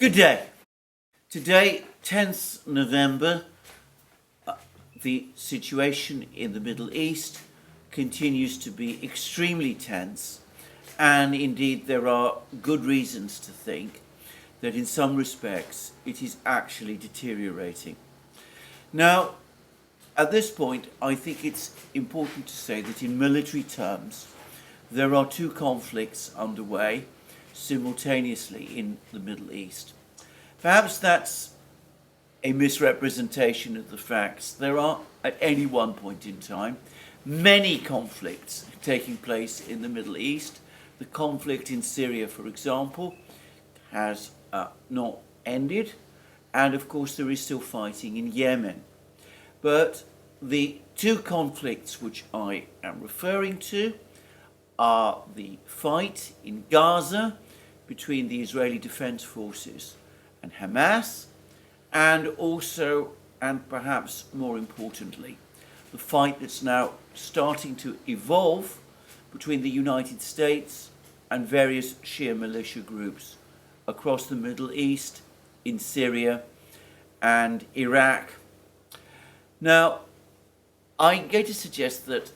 Good day. Today, 10th November, the situation in the Middle East continues to be extremely tense, and indeed there are good reasons to think that in some respects it is actually deteriorating. Now, at this point, I think it's important to say that in military terms, there are two conflicts underway simultaneously in the Middle East. Perhaps that's a misrepresentation of the facts. There are, at any one point in time, many conflicts taking place in the Middle East. The conflict in Syria, for example, has not ended, and of course there is still fighting in Yemen. But the two conflicts which I am referring to are the fight in Gaza between the Israeli Defense Forces and Hamas, and also, and perhaps more importantly, the fight that's now starting to evolve between the United States and various Shia militia groups across the Middle East, in Syria and Iraq. Now, I'm going to suggest that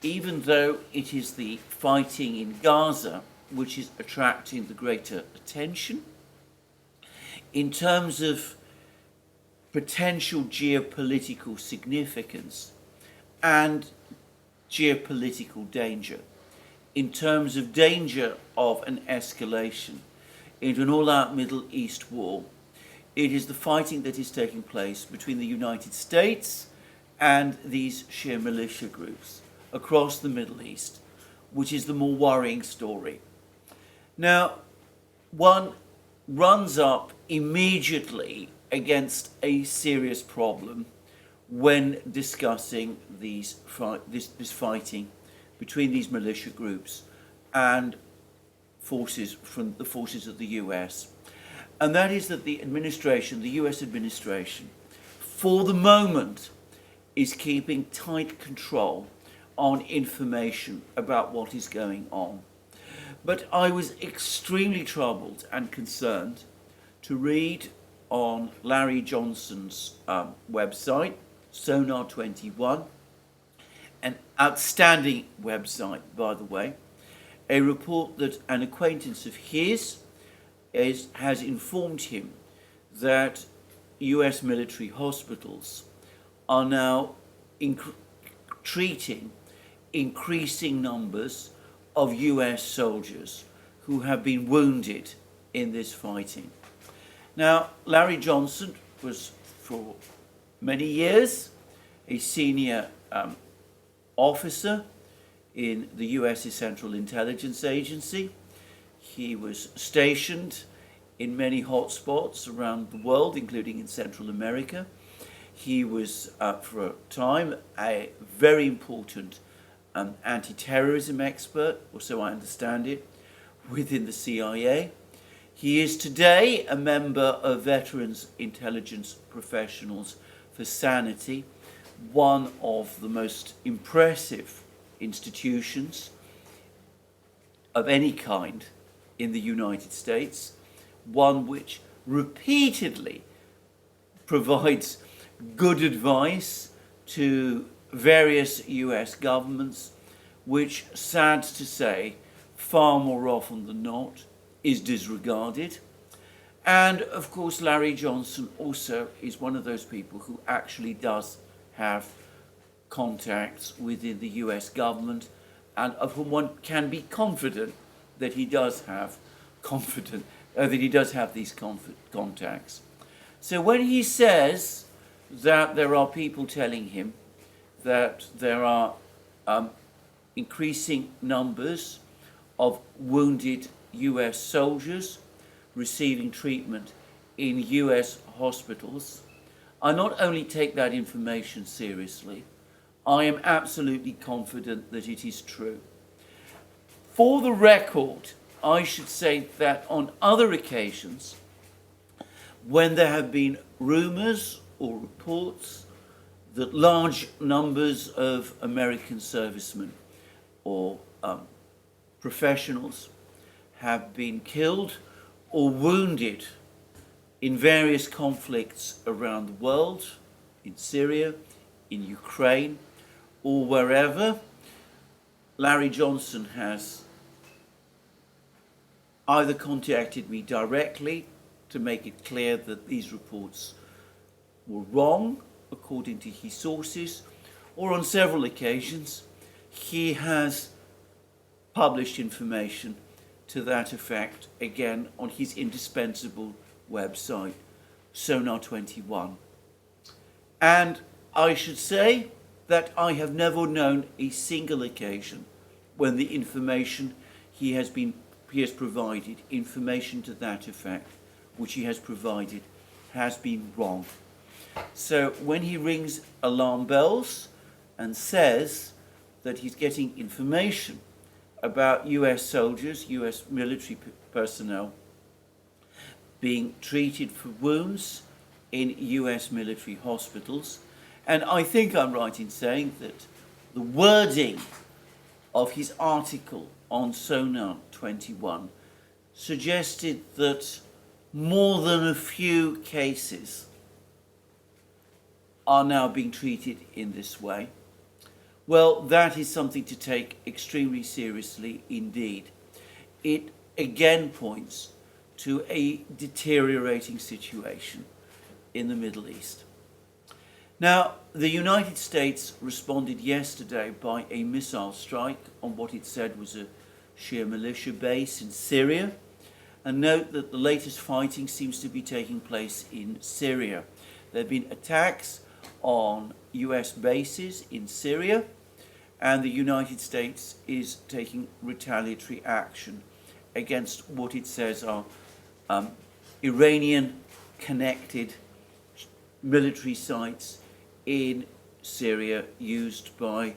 even though it is the fighting in Gaza which is attracting the greater attention, in terms of potential geopolitical significance and geopolitical danger, in terms of danger of an escalation into an all-out Middle East war, it is the fighting that is taking place between the United States and these Shia militia groups across the Middle East, which is the more worrying story. Now, one runs up immediately against a serious problem when discussing this fighting between these militia groups and forces from the forces of the US. And that is that the administration, the US administration, for the moment, is keeping tight control on information about what is going on. But I was extremely troubled and concerned to read on Larry Johnson's website, Sonar 21, an outstanding website, by the way, a report that an acquaintance of his has informed him that US military hospitals are now treating increasing numbers of US soldiers who have been wounded in this fighting. Now, Larry Johnson was for many years a senior officer in the US Central Intelligence Agency. He was stationed in many hotspots around the world, including in Central America. He was, for a time, a very important anti-terrorism expert, or so I understand it, within the CIA. He is today a member of Veterans Intelligence Professionals for Sanity, one of the most impressive institutions of any kind in the United States, one which repeatedly provides good advice to various US governments, which, sad to say, far more often than not, is disregarded. And of course, Larry Johnson also is one of those people who actually does have contacts within the US government, and of whom one can be confident that he does have these contacts. So when he says that there are people telling him that there are increasing numbers of wounded US soldiers receiving treatment in US hospitals, I not only take that information seriously, I am absolutely confident that it is true. For the record, I should say that on other occasions, when there have been rumors or reports that large numbers of American servicemen or professionals have been killed or wounded in various conflicts around the world, in Syria, in Ukraine, or wherever. Larry Johnson has either contacted me directly to make it clear that these reports were wrong, according to his sources, or on several occasions he has published information to that effect, again on his indispensable website, Sonar 21. And I should say that I have never known a single occasion when the information he has provided, information to that effect, which he has provided, has been wrong. So when he rings alarm bells and says that he's getting information about US soldiers, US military personnel being treated for wounds in US military hospitals, and I think I'm right in saying that the wording of his article on Sonar 21 suggested that more than a few cases are now being treated in this way. Well, that is something to take extremely seriously indeed. It again points to a deteriorating situation in the Middle East. Now, the United States responded yesterday by a missile strike on what it said was a Shia militia base in Syria. And note that the latest fighting seems to be taking place in Syria. There have been attacks on US bases in Syria, and the United States is taking retaliatory action against what it says are Iranian-connected military sites in Syria used by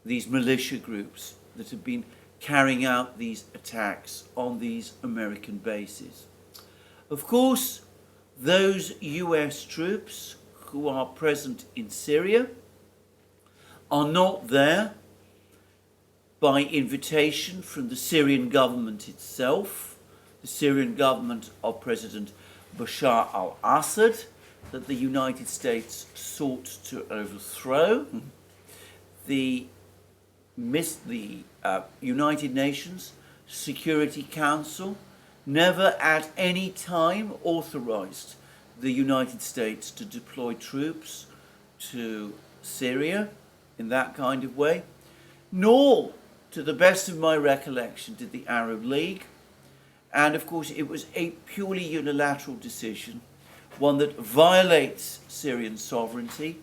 these militia groups that have been carrying out these attacks on these American bases. Of course, those US troops who are present in Syria are not there by invitation from the Syrian government itself, the Syrian government of President Bashar al-Assad, that the United States sought to overthrow. The United Nations Security Council never at any time authorized the United States to deploy troops to Syria in that kind of way, nor, to the best of my recollection, did the Arab League. And of course it was a purely unilateral decision, one that violates Syrian sovereignty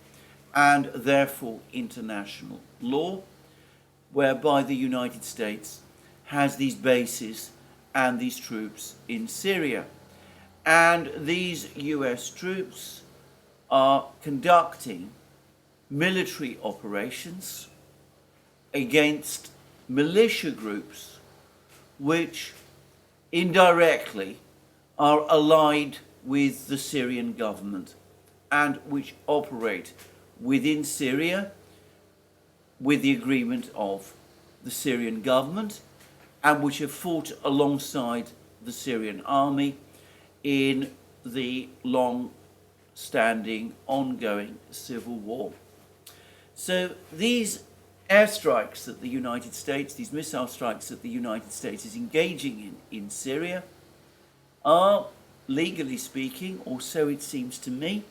and therefore international law, whereby the United States has these bases and these troops in Syria. And these US troops are conducting military operations against militia groups which indirectly are allied with the Syrian government and which operate within Syria with the agreement of the Syrian government and which have fought alongside the Syrian army in the long-standing, ongoing civil war. So these airstrikes that the United States, these missile strikes that the United States is engaging in Syria are, legally speaking, or so it seems to me,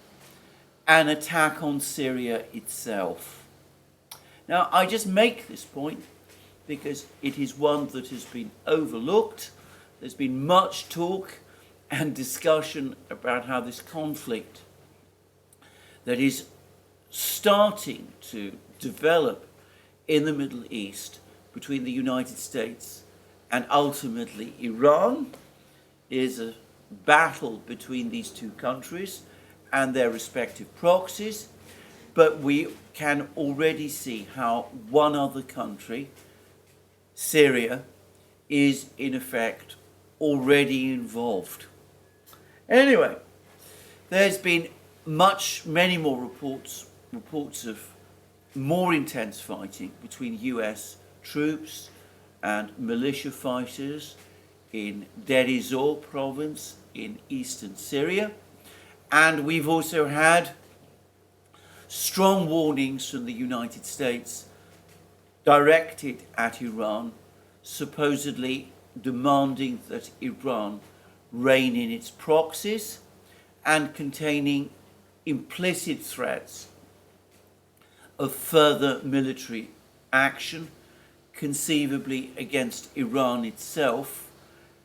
an attack on Syria itself. Now, I just make this point because it is one that has been overlooked. There's been much talk and discussion about how this conflict that is starting to develop in the Middle East between the United States and ultimately Iran is a battle between these two countries and their respective proxies, but we can already see how one other country, Syria, is in effect already involved. Anyway, there's been many more reports of more intense fighting between US troops and militia fighters in Deir Ezzor province in eastern Syria, And we've also had strong warnings from the United States directed at Iran, supposedly demanding that Iran rein in its proxies and containing implicit threats of further military action, conceivably against Iran itself,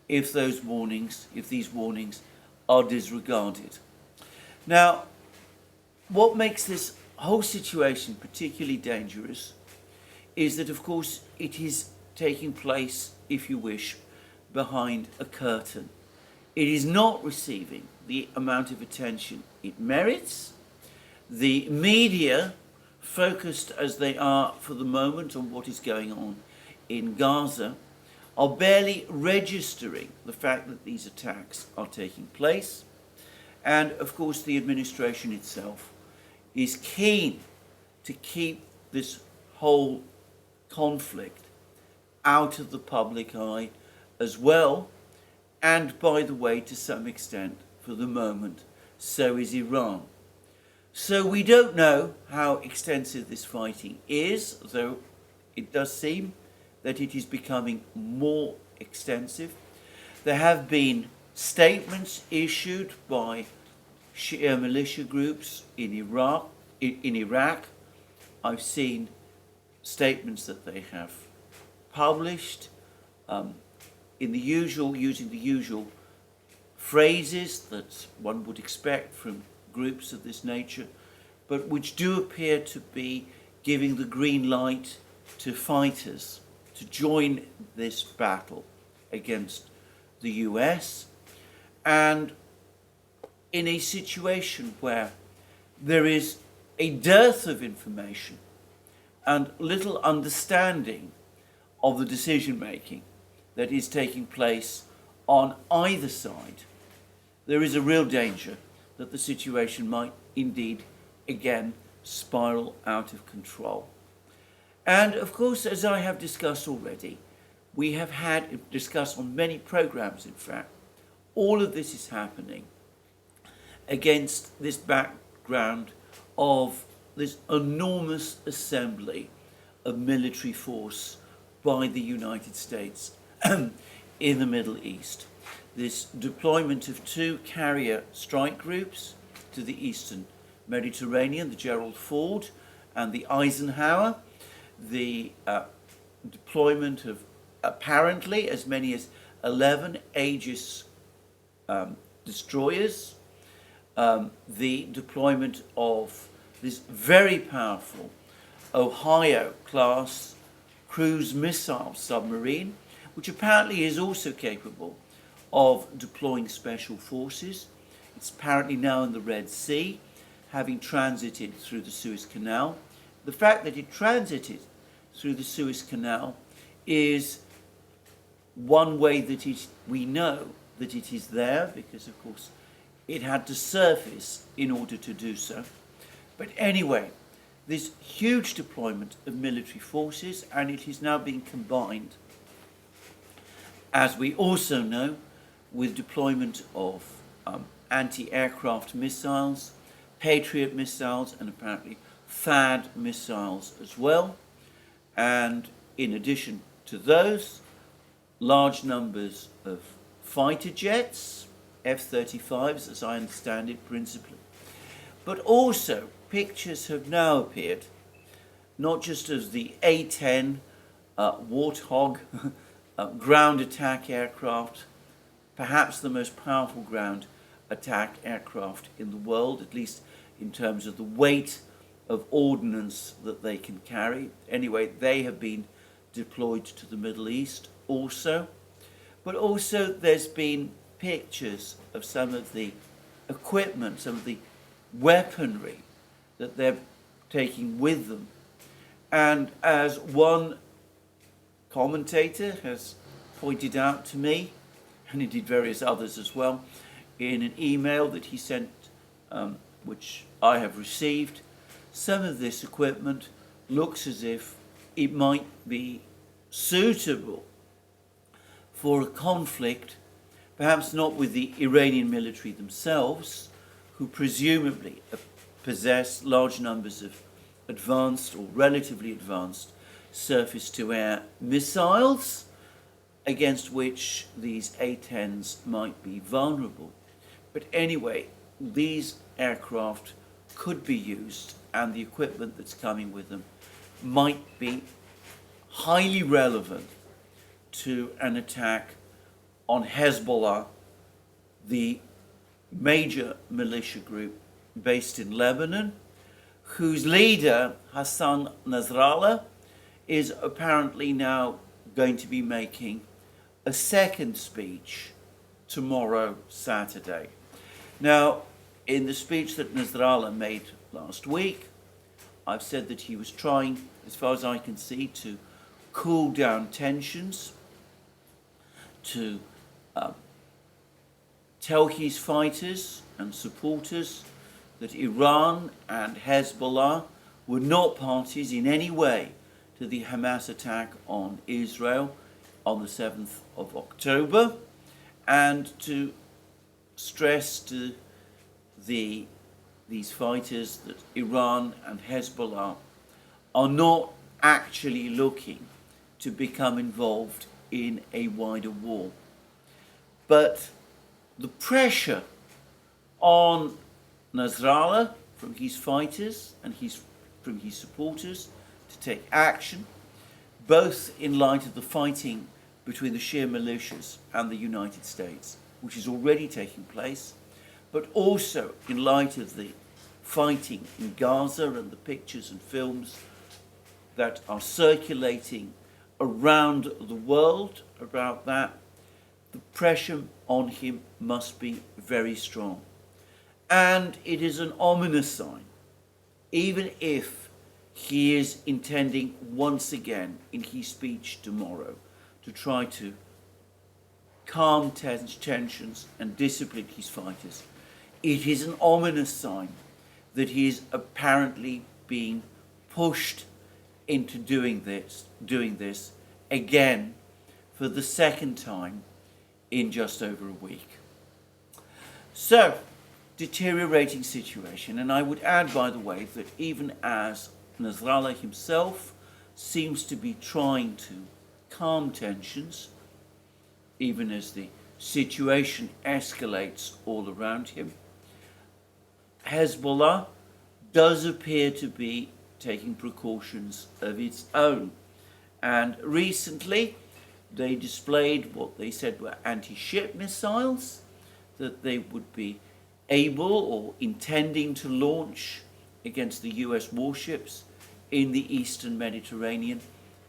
if these warnings are disregarded. Now, what makes this whole situation particularly dangerous is that, of course, it is taking place, if you wish, behind a curtain. It is not receiving the amount of attention it merits. The media, focused as they are for the moment on what is going on in Gaza, are barely registering the fact that these attacks are taking place. And of course, the administration itself is keen to keep this whole conflict out of the public eye as well. And by the way, to some extent, for the moment, so is Iran. So we don't know how extensive this fighting is, though it does seem that it is becoming more extensive. There have been statements issued by Shia militia groups in Iraq. I've seen statements that they have published using the usual phrases that one would expect from groups of this nature, but which do appear to be giving the green light to fighters to join this battle against the US. And in a situation where there is a dearth of information and little understanding of the decision making that is taking place on either side, there is a real danger that the situation might indeed again spiral out of control. And of course, as I have discussed already, we have discussed on many programs, in fact, all of this is happening against this background of this enormous assembly of military force by the United States in the Middle East. This deployment of 2 carrier strike groups to the eastern Mediterranean, the Gerald Ford and the Eisenhower, the deployment of apparently as many as 11 Aegis destroyers, the deployment of this very powerful Ohio-class cruise missile submarine, which apparently is also capable of deploying special forces. It's apparently now in the Red Sea, having transited through the Suez Canal. The fact that it transited through the Suez Canal is one way that we know that it is there, because of course it had to surface in order to do so. But anyway, this huge deployment of military forces, and it is now being combined, as we also know, with deployment of anti-aircraft missiles, Patriot missiles, and apparently THAAD missiles as well. And in addition to those, large numbers of fighter jets, F-35s, as I understand it, principally. But also, pictures have now appeared, not just of the A-10 Warthog ground attack aircraft, perhaps the most powerful ground attack aircraft in the world, at least in terms of the weight of ordnance that they can carry. Anyway, they have been deployed to the Middle East also. But also there's been pictures of some of the equipment, some of the weaponry that they're taking with them. And as one commentator has pointed out to me, and indeed various others as well, in an email that he sent, which I have received, some of this equipment looks as if it might be suitable for a conflict, perhaps not with the Iranian military themselves, who presumably possess large numbers of advanced or relatively advanced surface-to-air missiles against which these A-10s might be vulnerable. But anyway, these aircraft could be used, and the equipment that's coming with them might be highly relevant to an attack on Hezbollah, the major militia group based in Lebanon, whose leader, Hassan Nasrallah, is apparently now going to be making a second speech tomorrow, Saturday. Now, in the speech that Nasrallah made last week, I've said that he was trying, as far as I can see, to cool down tensions, to tell his fighters and supporters that Iran and Hezbollah were not parties in any way to the Hamas attack on Israel on the 7th of October, and to stress to these fighters that Iran and Hezbollah are not actually looking to become involved in a wider war. But the pressure on Nasrallah from his fighters and from his supporters to take action, both in light of the fighting between the Shia militias and the United States, which is already taking place, but also in light of the fighting in Gaza and the pictures and films that are circulating around the world about that, the pressure on him must be very strong. And it is an ominous sign, even if he is intending once again in his speech tomorrow to try to calm tensions and discipline his fighters. It is an ominous sign that he is apparently being pushed into doing this again for the second time in just over a week. So, deteriorating situation. And I would add, by the way, that even as Nasrallah himself seems to be trying to calm tensions, even as the situation escalates all around him, Hezbollah does appear to be taking precautions of its own. And recently, they displayed what they said were anti-ship missiles that they would be able or intending to launch against the US warships in the Eastern Mediterranean.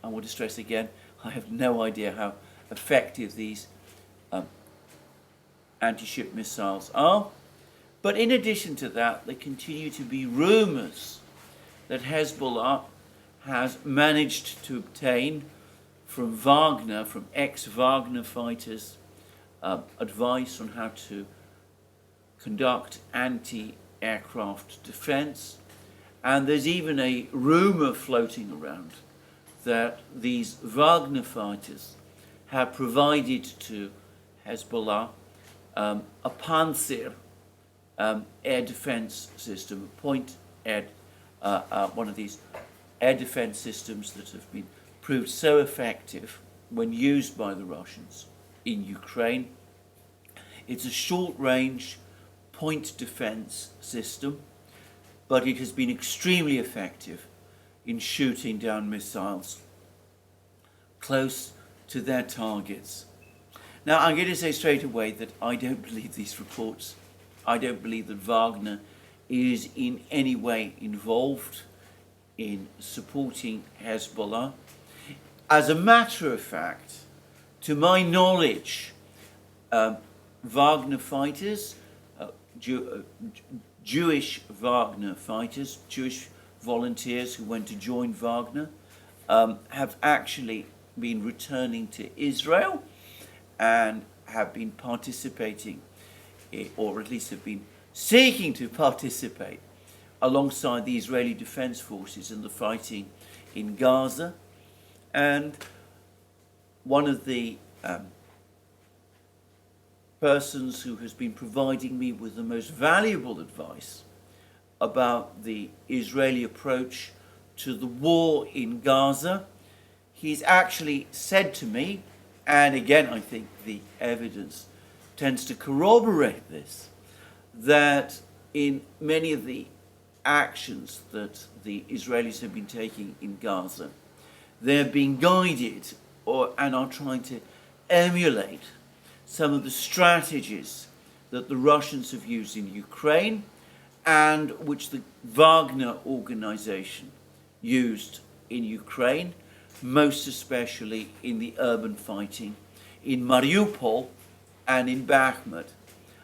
I want to stress again, I have no idea how effective these anti-ship missiles are. But in addition to that, there continue to be rumors that Hezbollah has managed to obtain from Wagner, from ex-Wagner fighters, advice on how to conduct anti-aircraft defense. And there's even a rumor floating around that these Wagner fighters have provided to Hezbollah a Panzer air defense system, one of these air defense systems that have been proved so effective when used by the Russians in Ukraine. It's a short-range point defense system, but it has been extremely effective in shooting down missiles close to their targets. Now, I'm going to say straight away that I don't believe these reports. I don't believe that Wagner is in any way involved in supporting Hezbollah. As a matter of fact, to my knowledge, Wagner fighters, Jewish Wagner fighters, Jewish volunteers who went to join Wagner, have actually been returning to Israel and have been participating, or at least have been seeking to participate alongside the Israeli Defense Forces in the fighting in Gaza. And one of the persons who has been providing me with the most valuable advice about the Israeli approach to the war in Gaza. He's actually said to me, and again I think the evidence tends to corroborate this, that in many of the actions that the Israelis have been taking in Gaza, they're being guided and are trying to emulate some of the strategies that the Russians have used in Ukraine and which the Wagner organization used in Ukraine, most especially in the urban fighting in Mariupol and in Bakhmut.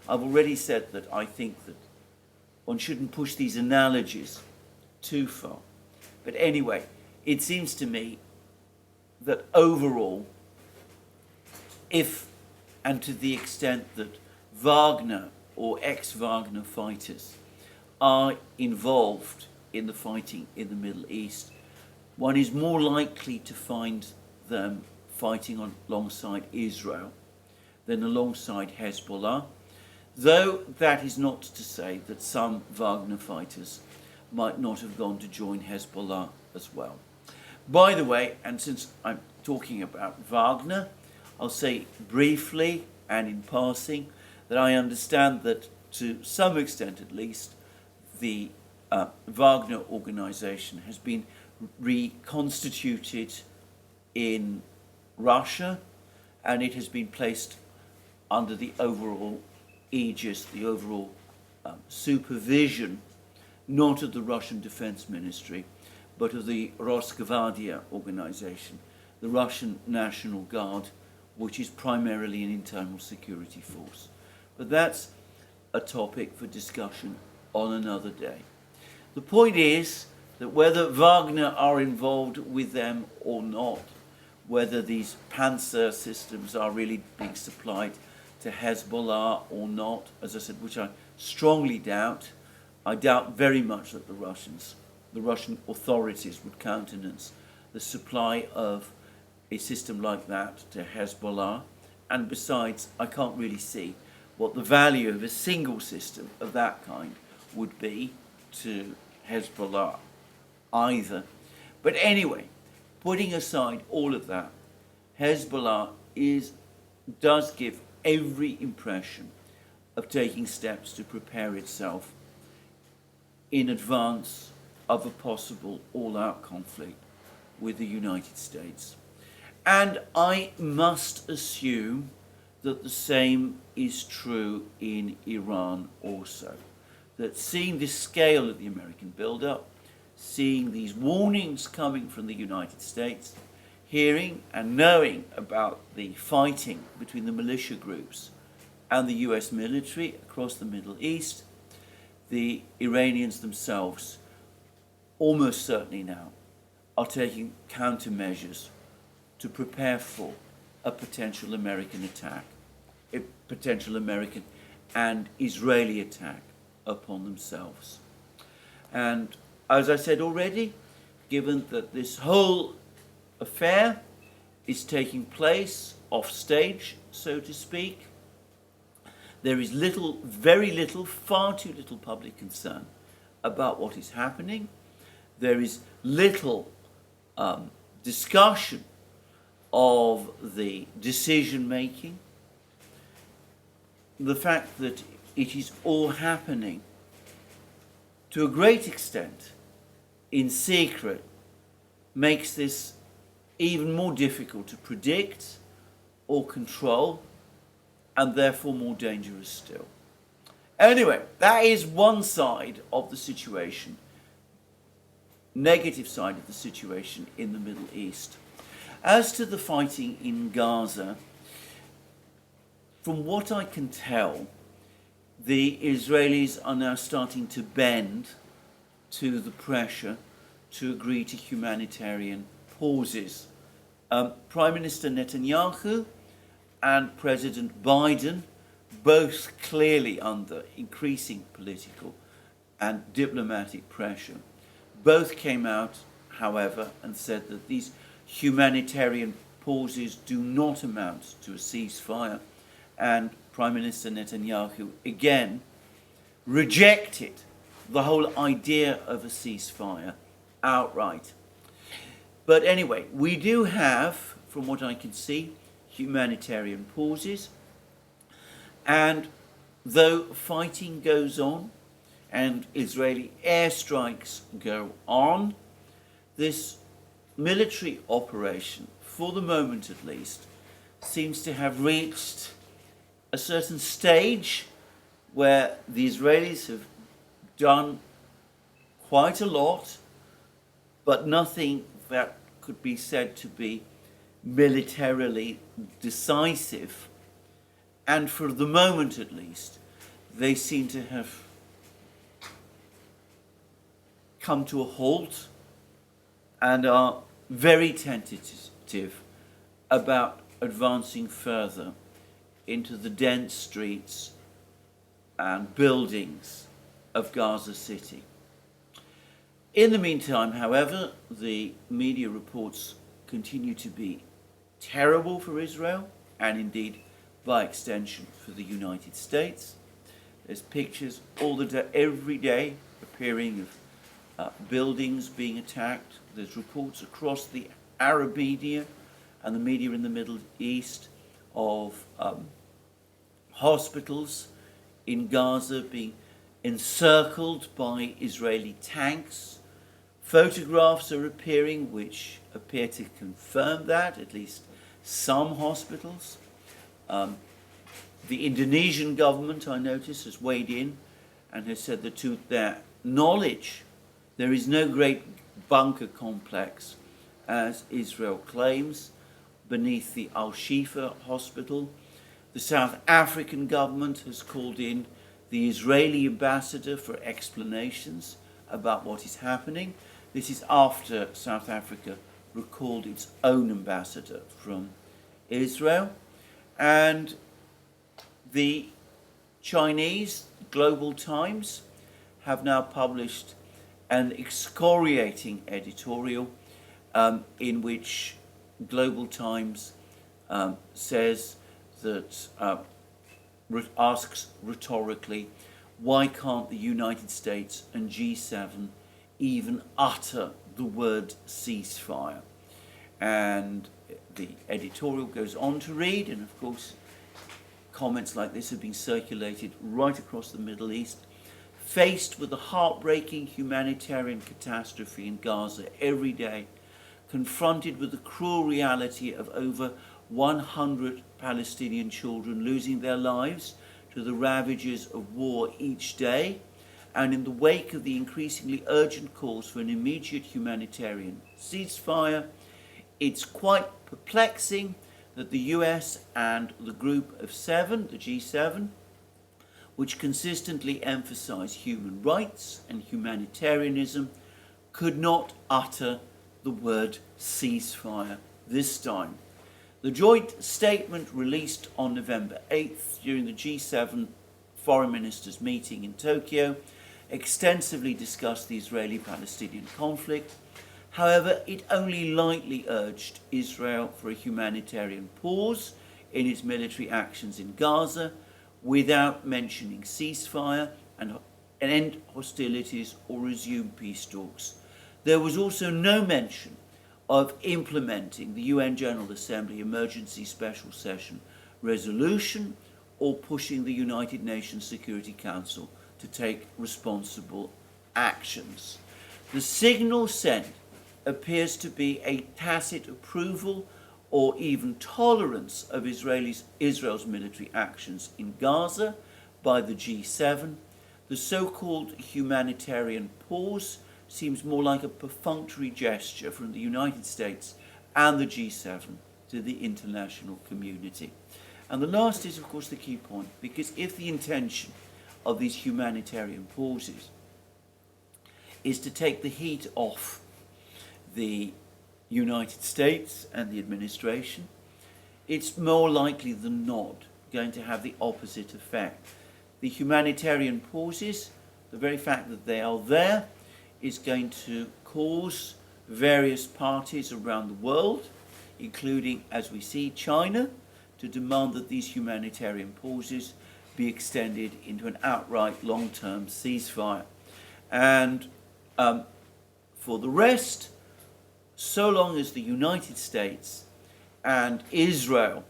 I've already said that I think that one shouldn't push these analogies too far. But anyway, it seems to me that overall, if and to the extent that Wagner or ex-Wagner fighters are involved in the fighting in the Middle East, one is more likely to find them fighting alongside Israel than alongside Hezbollah, though that is not to say that some Wagner fighters might not have gone to join Hezbollah as well. By the way, and since I'm talking about Wagner, I'll say briefly and in passing that I understand that to some extent at least the Wagner organization has been reconstituted in Russia, and it has been placed under the overall aegis, the overall supervision, not of the Russian Defense Ministry, but of the Rosgvardia organization, the Russian National Guard, which is primarily an internal security force. But that's a topic for discussion on another day. The point is that whether Wagner are involved with them or not, whether these Panzer systems are really being supplied to Hezbollah or not, as I said, which I strongly doubt. I doubt very much that the Russian authorities would countenance the supply of a system like that to Hezbollah. And besides, I can't really see what the value of a single system of that kind would be to Hezbollah either. But anyway, putting aside all of that, Hezbollah does give every impression of taking steps to prepare itself in advance of a possible all-out conflict with the United States. And I must assume that the same is true in Iran also. That seeing this scale of the American build-up, seeing these warnings coming from the United States, hearing and knowing about the fighting between the militia groups and the US military across the Middle East, the Iranians themselves almost certainly now are taking countermeasures to prepare for a potential American attack, a potential American and Israeli attack upon themselves. And as I said already, given that this whole affair is taking place off stage, so to speak, there is very little, far too little public concern about what is happening. There is little discussion of the decision making. The fact that it is all happening to a great extent in secret makes this even more difficult to predict or control, and therefore more dangerous still. Anyway, that is one side of the situation, negative side of the situation in the Middle East. As to the fighting in Gaza, from what I can tell, the Israelis are now starting to bend to the pressure to agree to humanitarian pauses. Prime Minister Netanyahu and President Biden, both clearly under increasing political and diplomatic pressure, both came out, however, and said that these humanitarian pauses do not amount to a ceasefire, and Prime Minister Netanyahu again rejected the whole idea of a ceasefire outright. But anyway, we do have, from what I can see, humanitarian pauses. And though fighting goes on and Israeli airstrikes go on, this military operation, for the moment at least, seems to have reached a certain stage where the Israelis have done quite a lot, but nothing that could be said to be militarily decisive. And for the moment at least, they seem to have come to a halt and are very tentative about advancing further into the dense streets and buildings of Gaza City. In the meantime, however, the media reports continue to be terrible for Israel and indeed by extension for the United States. There's pictures all the day, every day appearing of buildings being attacked. There's reports across the Arab media and the media in the Middle East of hospitals in Gaza being encircled by Israeli tanks. Photographs are appearing which appear to confirm that, at least some hospitals. The Indonesian government, I notice, has weighed in and has said that to their knowledge, there is no great bunker complex, as Israel claims, beneath the Al-Shifa hospital. The South African government has called in the Israeli ambassador for explanations about what is happening. This is after South Africa recalled its own ambassador from Israel. And the Chinese Global Times have now published an excoriating editorial in which Global Times says that, asks rhetorically, why can't the United States and G7 even utter the word ceasefire? And the editorial goes on to read, and of course comments like this have been circulated right across the Middle East. Faced with a heartbreaking humanitarian catastrophe in Gaza every day, confronted with the cruel reality of over 100 Palestinian children losing their lives to the ravages of war each day, and in the wake of the increasingly urgent calls for an immediate humanitarian ceasefire, it's quite perplexing that the US and the Group of Seven, the G7, which consistently emphasize human rights and humanitarianism, could not utter the word ceasefire this time. The joint statement released on November 8th during the G7 foreign ministers meeting in Tokyo extensively discussed the Israeli-Palestinian conflict. However, it only lightly urged Israel for a humanitarian pause in its military actions in Gaza without mentioning ceasefire and end hostilities or resume peace talks. There was also no mention of implementing the UN General Assembly Emergency Special Session resolution or pushing the United Nations Security Council to take responsible actions. The signal sent appears to be a tacit approval or even tolerance of Israel's military actions in Gaza by the G7. The so-called humanitarian pause seems more like a perfunctory gesture from the United States and the G7 to the international community. And the last is, of course, the key point, because if the intention of these humanitarian pauses is to take the heat off the United States and the administration, it's more likely than not going to have the opposite effect. The humanitarian pauses, the very fact that they are there, is going to cause various parties around the world, including, as we see, China, to demand that these humanitarian pauses be extended into an outright long-term ceasefire. And for the rest, so long as the United States and Israel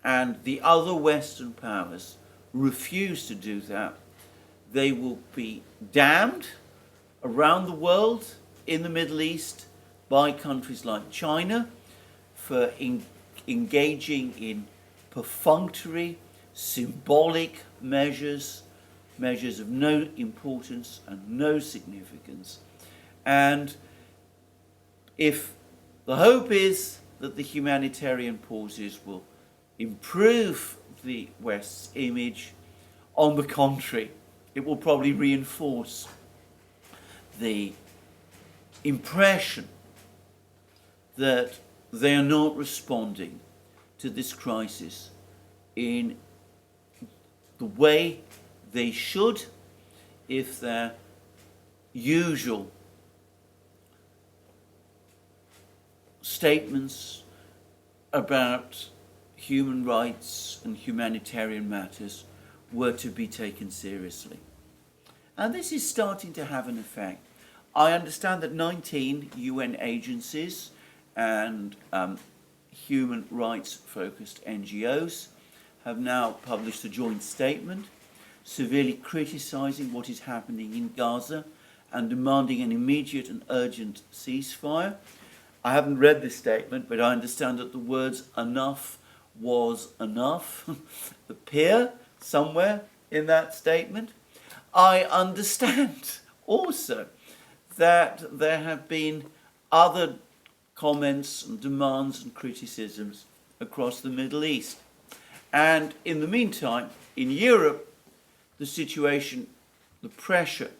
and the other Western powers refuse to do that, they will be damned around the world in the Middle East by countries like China for engaging in perfunctory, symbolic measures of no importance and no significance. And if the hope is that the humanitarian pauses will improve the West's image, on the contrary, it will probably reinforce the impression that they are not responding to this crisis in the way they should if their usual statements about human rights and humanitarian matters were to be taken seriously. And this is starting to have an effect. I understand that 19 UN agencies and human rights-focused NGOs have now published a joint statement severely criticising what is happening in Gaza and demanding an immediate and urgent ceasefire. I haven't read this statement, but I understand that the words "enough was enough" appear somewhere in that statement. I understand also that there have been other comments and demands and criticisms across the Middle East. And in the meantime, in Europe, the situation, the pressure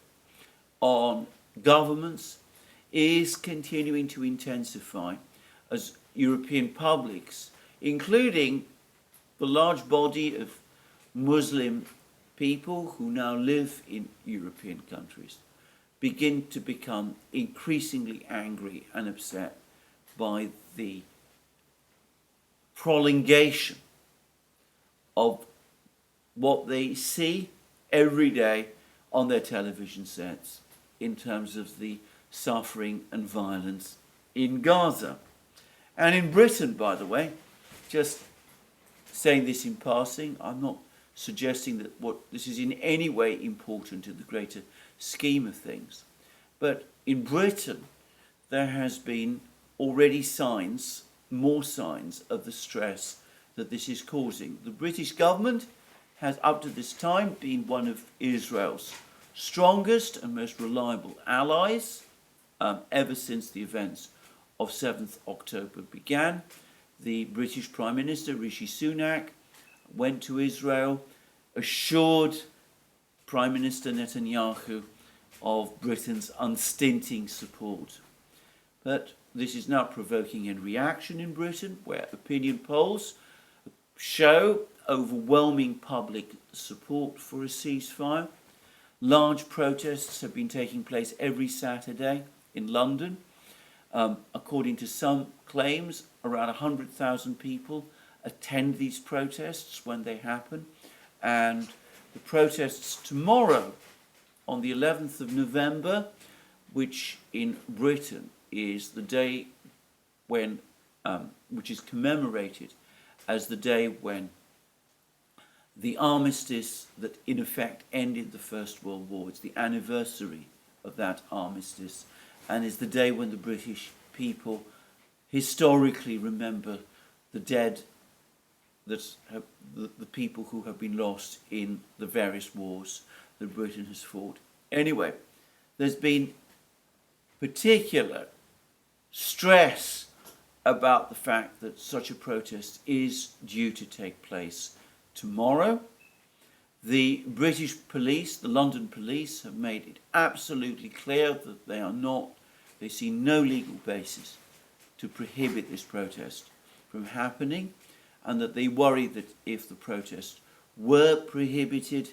on governments is continuing to intensify as European publics, including the large body of Muslim people who now live in European countries, begin to become increasingly angry and upset by the prolongation of what they see every day on their television sets in terms of the suffering and violence in Gaza. And in Britain, by the way, just saying this in passing, I'm not suggesting that what this is in any way important in the greater scheme of things. But in Britain, there has been already signs, more signs of the stress that this is causing. The British government has up to this time been one of Israel's strongest and most reliable allies ever since the events of 7th October began. The British Prime Minister, Rishi Sunak, went to Israel, assured Prime Minister Netanyahu of Britain's unstinting support. But this is now provoking a reaction in Britain, where opinion polls show overwhelming public support for a ceasefire. Large protests have been taking place every Saturday in London. According to some claims, around 100,000 people attend these protests when they happen. And the protests tomorrow, on the 11th of November, which in Britain is the day when, which is commemorated as the day when the armistice that in effect ended the First World War. It's the anniversary of that armistice, and is the day when the British people historically remember the dead, that have, the people who have been lost in the various wars that Britain has fought. Anyway, there's been particular stress about the fact that such a protest is due to take place tomorrow. The British police, the London police, have made it absolutely clear that they see no legal basis to prohibit this protest from happening, and that they worry that if the protest were prohibited,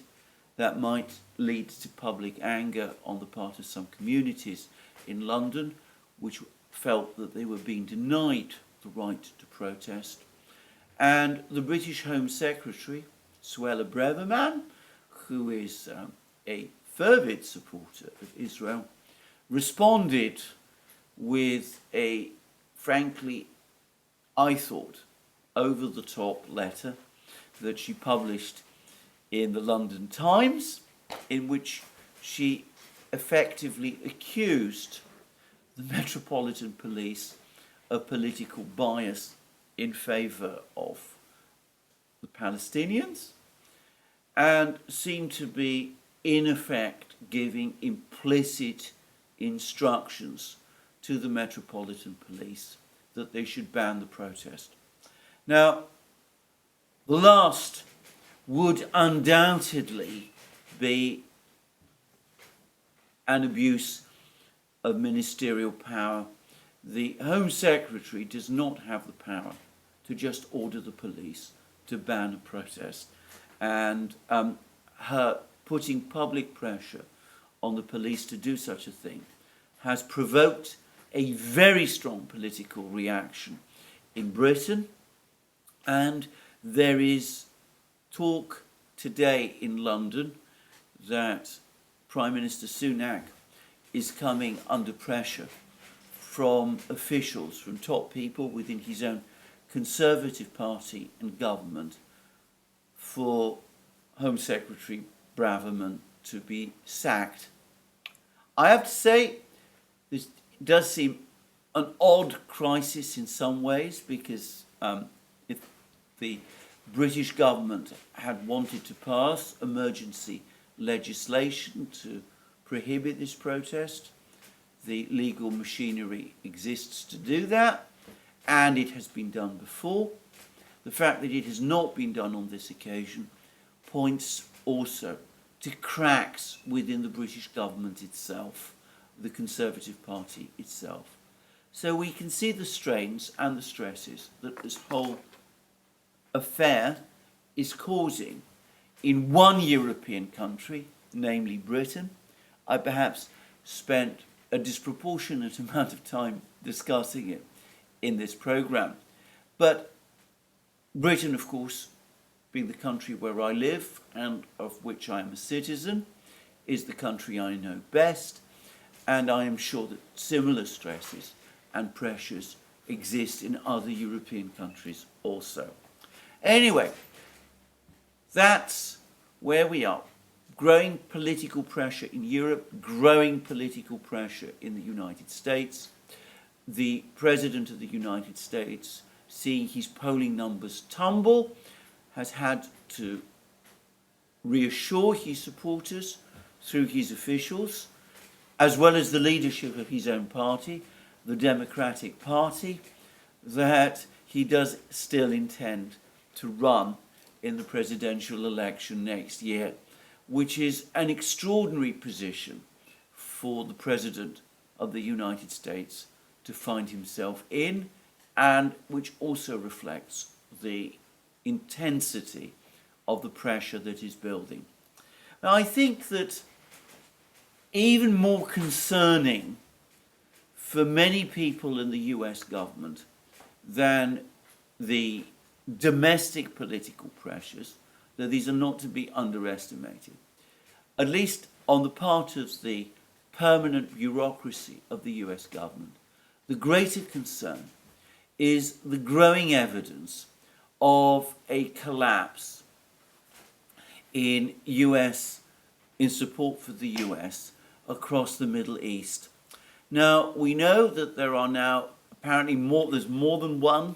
that might lead to public anger on the part of some communities in London, which felt that they were being denied the right to protest. And the British Home Secretary, Suella Braverman, who is a fervid supporter of Israel, responded with a, frankly, I thought, over-the-top letter that she published in the London Times, in which she effectively accused the Metropolitan Police of political bias in favour of the Palestinians, and seemed to be, in effect, giving implicit instructions to the Metropolitan Police that they should ban the protest. Now, the last would undoubtedly be an abuse of ministerial power. The Home Secretary does not have the power to just order the police to ban a protest, and her putting public pressure on the police to do such a thing has provoked a very strong political reaction in Britain, and there is talk today in London that Prime Minister Sunak is coming under pressure from officials, from top people within his own Conservative Party and government, for Home Secretary Braverman to be sacked. I have to say, this does seem an odd crisis in some ways, because if the British government had wanted to pass emergency legislation to prohibit this protest, the legal machinery exists to do that, and it has been done before. The fact that it has not been done on this occasion points also to cracks within the British government itself, the Conservative Party itself. So we can see the strains and the stresses that this whole affair is causing in one European country, namely Britain. I perhaps spent a disproportionate amount of time discussing it in this programme. But Britain, of course, being the country where I live and of which I am a citizen, is the country I know best, and I am sure that similar stresses and pressures exist in other European countries also. Anyway, that's where we are. Growing political pressure in Europe, growing political pressure in the United States. The President of the United States, seeing his polling numbers tumble, has had to reassure his supporters through his officials, as well as the leadership of his own party, the Democratic Party, that he does still intend to run in the presidential election next year, which is an extraordinary position for the President of the United States to find himself in, and which also reflects the intensity of the pressure that is building. Now, I think that even more concerning for many people in the US government than the domestic political pressures, that these are not to be underestimated, at least on the part of the permanent bureaucracy of the US government, the greater concern is the growing evidence of a collapse in support for the US across the Middle East. Now, we know that there are now apparently there's more than one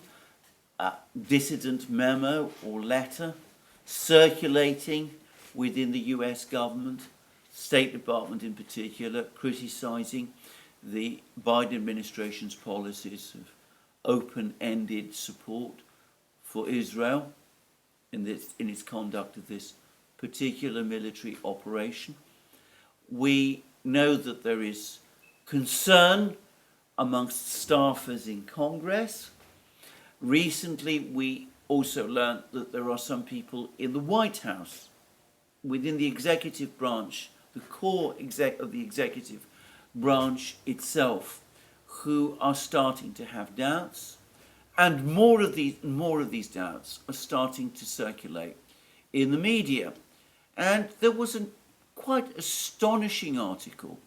dissident memo or letter circulating within the US government, State Department in particular, criticizing the Biden administration's policies of open-ended support for Israel in its conduct of this particular military operation. We know that there is concern amongst staffers in Congress. Recently, we also learned that there are some people in the White House, within the executive branch, the core of the executive branch itself, who are starting to have doubts And more of these doubts are starting to circulate in the media. And there was a quite astonishing article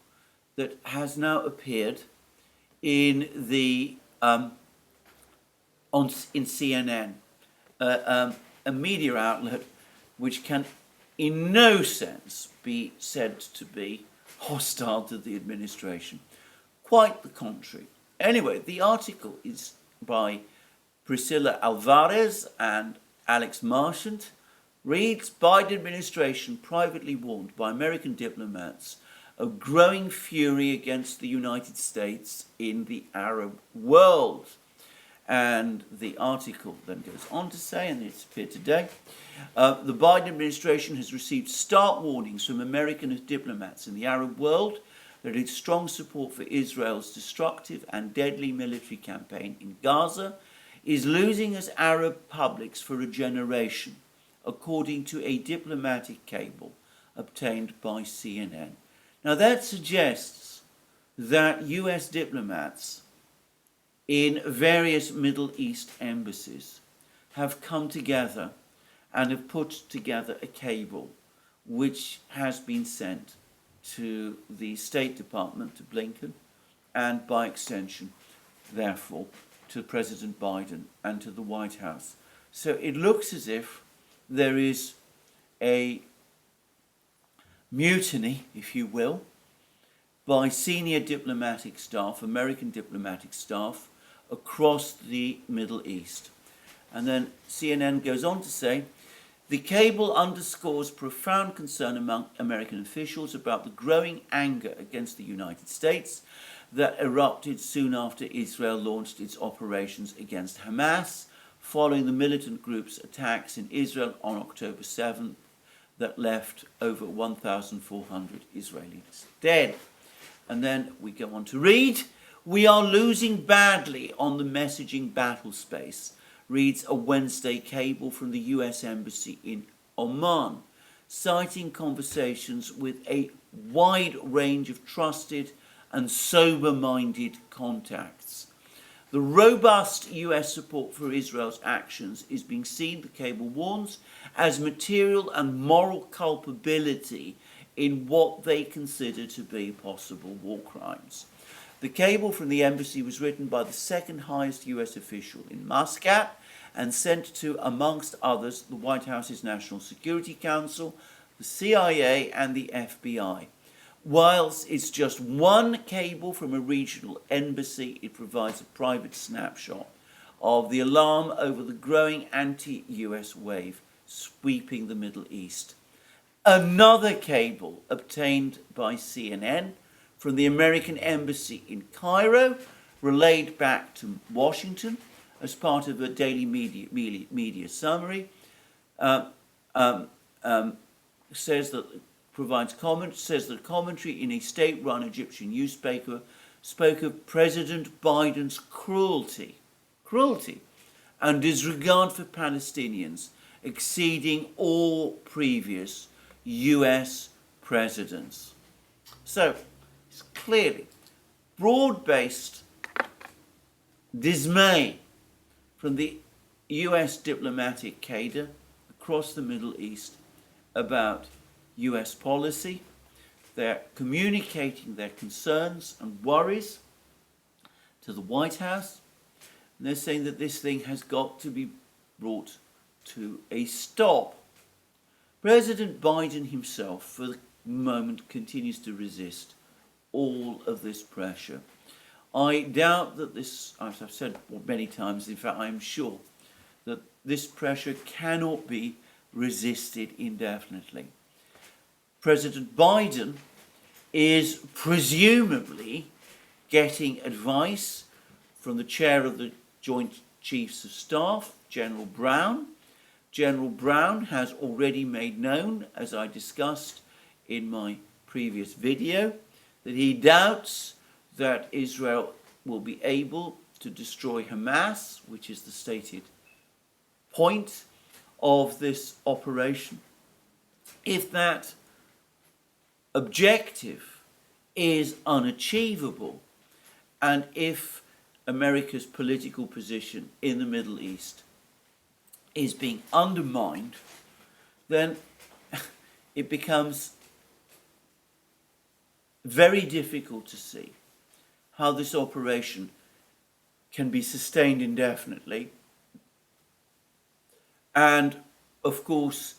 that has now appeared in the in CNN, a media outlet which can in no sense be said to be hostile to the administration. Quite the contrary. Anyway, the article is by Priscilla Alvarez and Alex Marchant. Reads, Biden administration privately warned by American diplomats of growing fury against the United States in the Arab world. And the article then goes on to say, and it's appeared today, the Biden administration has received stark warnings from American diplomats in the Arab world that its strong support for Israel's destructive and deadly military campaign in Gaza is losing as Arab publics for a generation, according to a diplomatic cable obtained by CNN. Now that suggests that US diplomats in various Middle East embassies have come together and have put together a cable which has been sent to the State Department, to Blinken, and by extension, therefore, to President Biden and to the White House. So it looks as if there is a mutiny, if you will, by senior diplomatic staff, American diplomatic staff, across the Middle East. And then CNN goes on to say, the cable underscores profound concern among American officials about the growing anger against the United States that erupted soon after Israel launched its operations against Hamas, following the militant group's attacks in Israel on October 7th that left over 1,400 Israelis dead. And then we go on to read, we are losing badly on the messaging battle space, reads a Wednesday cable from the US Embassy in Oman, citing conversations with a wide range of trusted and sober-minded contacts. The robust US support for Israel's actions is being seen, the cable warns, as material and moral culpability in what they consider to be possible war crimes. The cable from the embassy was written by the second highest US official in Muscat and sent to, amongst others, the White House's National Security Council, the CIA and the FBI. Whilst it's just one cable from a regional embassy, it provides a private snapshot of the alarm over the growing anti-US wave sweeping the Middle East. Another cable obtained by CNN from the American Embassy in Cairo, relayed back to Washington as part of a daily media summary, says that commentary in a state-run Egyptian newspaper spoke of President Biden's cruelty and disregard for Palestinians exceeding all previous US presidents. So, it's clearly broad-based dismay from the US diplomatic cadre across the Middle East about US policy. They're communicating their concerns and worries to the White House. And they're saying that this thing has got to be brought to a stop. President Biden himself, for the moment, continues to resist all of this pressure. I doubt that this, as I've said many times, in fact, I'm sure that this pressure cannot be resisted indefinitely. President Biden is presumably getting advice from the chair of the Joint Chiefs of Staff, General Brown. General Brown has already made known, as I discussed in my previous video, that he doubts that Israel will be able to destroy Hamas, which is the stated point of this operation. If that objective is unachievable, and if America's political position in the Middle East is being undermined, then it becomes very difficult to see how this operation can be sustained indefinitely. And of course,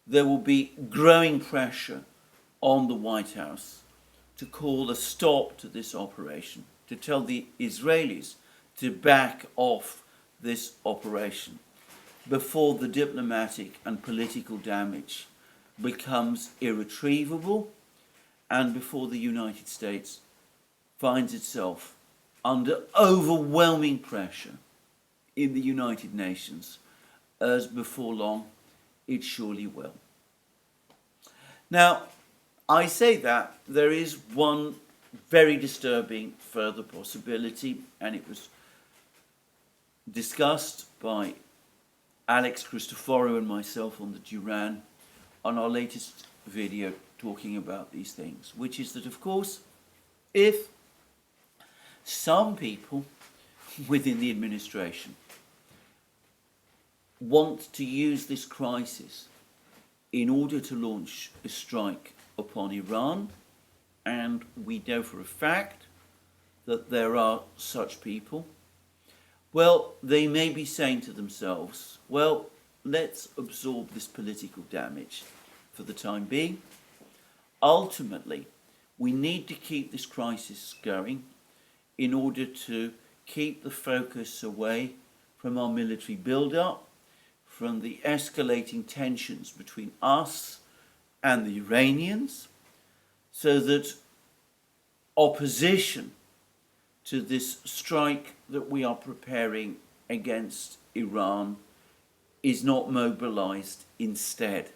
there will be growing pressure on the White House to call a stop to this operation, to tell the Israelis to back off this operation before the diplomatic and political damage becomes irretrievable and before the United States finds itself under overwhelming pressure in the United Nations, as before long it surely will. Now, I say that there is one very disturbing further possibility, and it was discussed by Alex Christoforou and myself on the Duran on our latest video talking about these things, which is that, of course, if some people within the administration want to use this crisis in order to launch a strike upon Iran, and we know for a fact that there are such people, well, they may be saying to themselves, well, let's absorb this political damage for the time being. Ultimately, we need to keep this crisis going in order to keep the focus away from our military build-up, from the escalating tensions between us and the Iranians, so that opposition to this strike that we are preparing against Iran is not mobilized instead.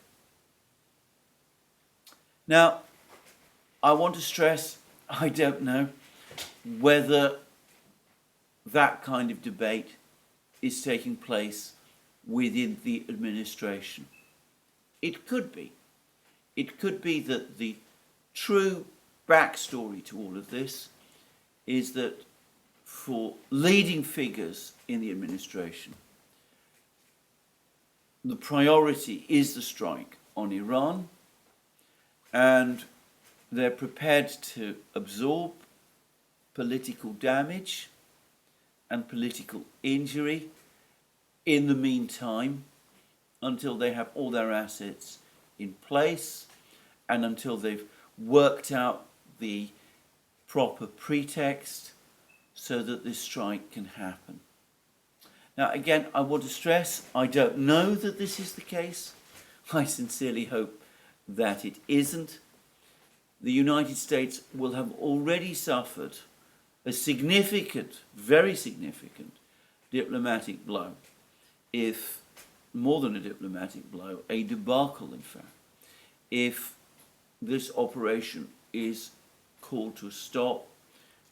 Now, I want to stress, I don't know whether that kind of debate is taking place within the administration. It could be. It could be that the true backstory to all of this is that for leading figures in the administration, the priority is the strike on Iran, and they're prepared to absorb political damage and political injury in the meantime, until they have all their assets in place and until they've worked out the proper pretext so that this strike can happen. Now, again, I want to stress, I don't know that this is the case. I sincerely hope that it isn't. The United States will have already suffered a significant, very significant diplomatic blow, if more than a diplomatic blow, a debacle in fact, if this operation is called to a stop,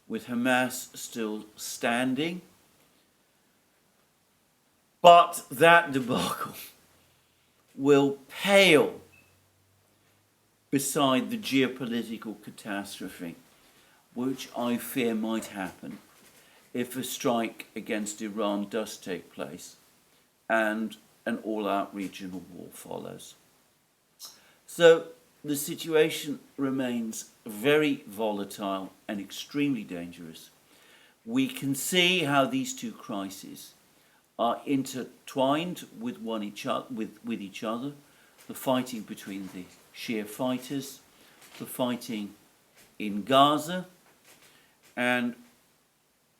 with Hamas still standing. But that debacle will pale beside the geopolitical catastrophe which I fear might happen if a strike against Iran does take place and an all-out regional war follows. So the situation remains very volatile and extremely dangerous. We can see how these two crises are intertwined with each other, the fighting between the Shia fighters, the fighting in Gaza, and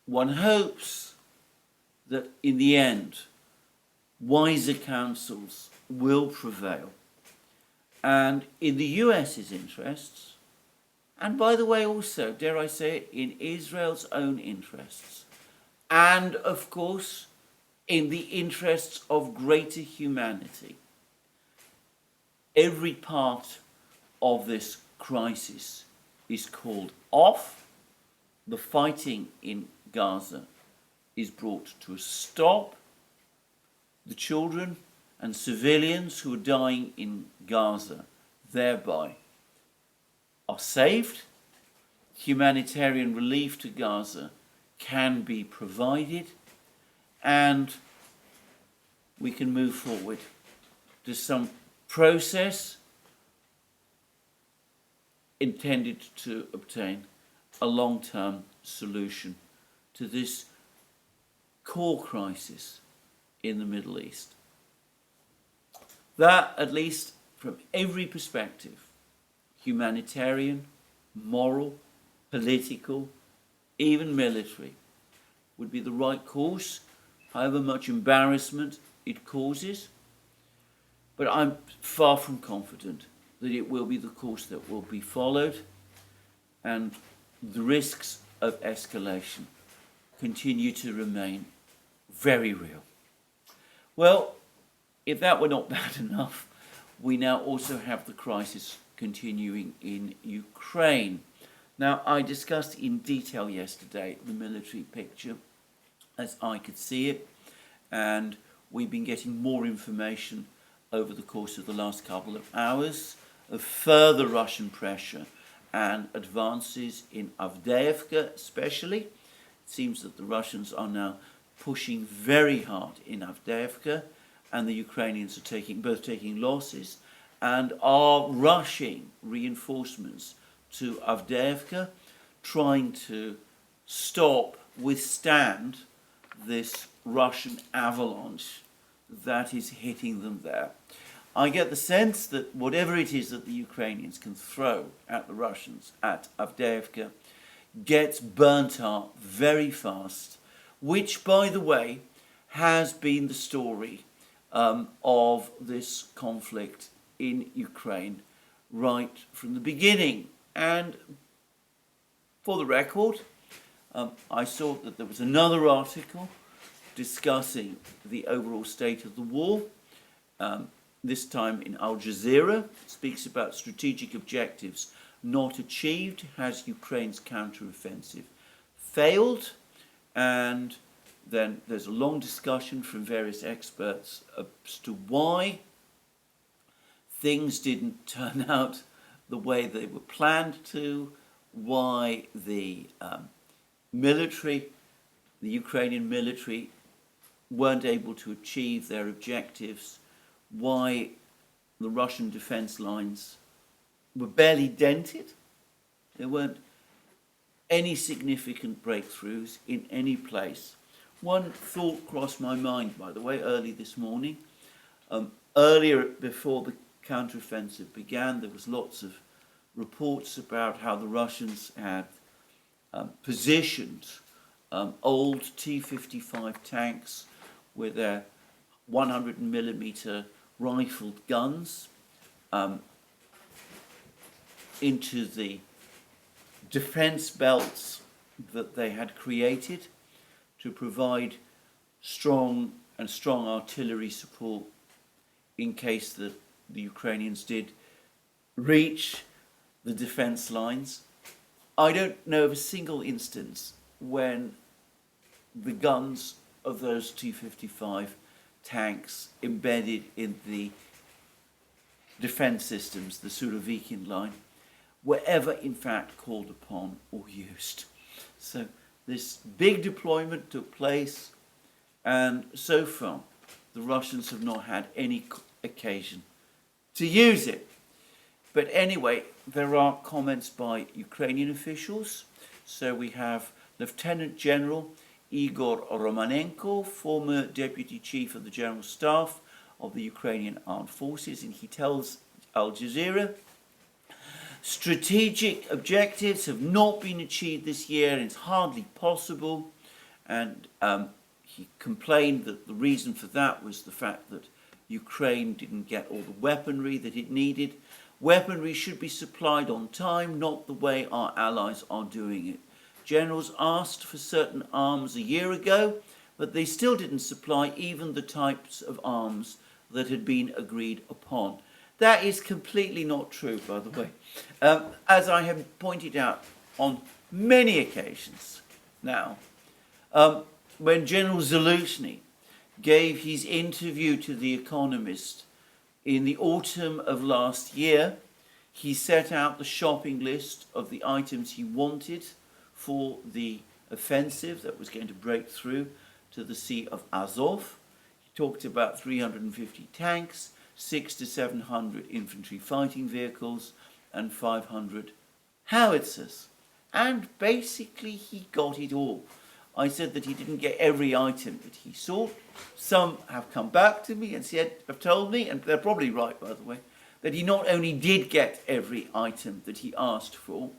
one hopes that in the end wiser counsels will prevail, and in the US's interests, and by the way also, dare I say it, in Israel's own interests, and of course in the interests of greater humanity, every part of this crisis is called off. The fighting in Gaza is brought to a stop. The children and civilians who are dying in Gaza thereby are saved. Humanitarian relief to Gaza can be provided, and we can move forward to some process intended to obtain a long-term solution to this core crisis in the Middle East. That, at least from every perspective, humanitarian, moral, political, even military, would be the right course, however much embarrassment it causes. But I'm far from confident that it will be the course that will be followed, and the risks of escalation continue to remain very real. Well, if that were not bad enough, we now also have the crisis continuing in Ukraine. Now, I discussed in detail yesterday the military picture as I could see it, and we've been getting more information over the course of the last couple of hours of further Russian pressure and advances in Avdiivka especially. It seems that the Russians are now pushing very hard in Avdiivka, and the Ukrainians are both taking losses and are rushing reinforcements to Avdiivka, trying to withstand this Russian avalanche that is hitting them there. I get the sense that whatever it is that the Ukrainians can throw at the Russians at Avdiivka gets burnt up very fast, which, by the way, has been the story of this conflict in Ukraine right from the beginning. And for the record, I saw that there was another article discussing the overall state of the war, this time in Al Jazeera. It speaks about strategic objectives not achieved. Has Ukraine's counteroffensive failed? And then there's a long discussion from various experts as to why things didn't turn out the way they were planned to, why the Ukrainian military weren't able to achieve their objectives, why the Russian defense lines were barely dented. There weren't any significant breakthroughs in any place. One thought crossed my mind, by the way, early this morning. Earlier, before the counteroffensive began, there was lots of reports about how the Russians had positioned old T-55 tanks with their 100mm rifled guns into the defense belts that they had created to provide strong artillery support in case the Ukrainians did reach the defense lines. I don't know of a single instance when the guns of those T-55 tanks embedded in the defense systems, the Surovikin line, were ever in fact called upon or used. So this big deployment took place, and so far the Russians have not had any occasion to use it. But anyway, there are comments by Ukrainian officials. So we have Lieutenant General Igor Romanenko, former Deputy Chief of the General Staff of the Ukrainian Armed Forces, and he tells Al Jazeera, strategic objectives have not been achieved this year, and it's hardly possible. And he complained that the reason for that was the fact that Ukraine didn't get all the weaponry that it needed. Weaponry should be supplied on time, not the way our allies are doing it. Generals asked for certain arms a year ago, but they still didn't supply even the types of arms that had been agreed upon. That is completely not true, by the way. As I have pointed out on many occasions now, when General Zaluzhny gave his interview to The Economist in the autumn of last year, he set out the shopping list of the items he wanted for the offensive that was going to break through to the Sea of Azov. He talked about 350 tanks, 600 to 700 infantry fighting vehicles, and 500 howitzers. And basically he got it all. I said that he didn't get every item that he sought. Some have come back to me and have told me, and they're probably right by the way, that he not only did get every item that he asked for,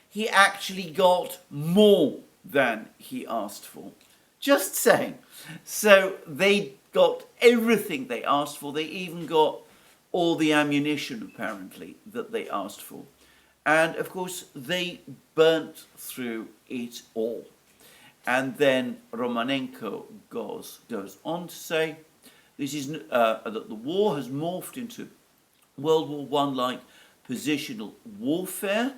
he actually got more than he asked for. Just saying. So they got everything they asked for. They even got all the ammunition, apparently, that they asked for. And, of course, they burnt through it all. And then Romanenko goes on to say this is that the war has morphed into World War I-like positional warfare,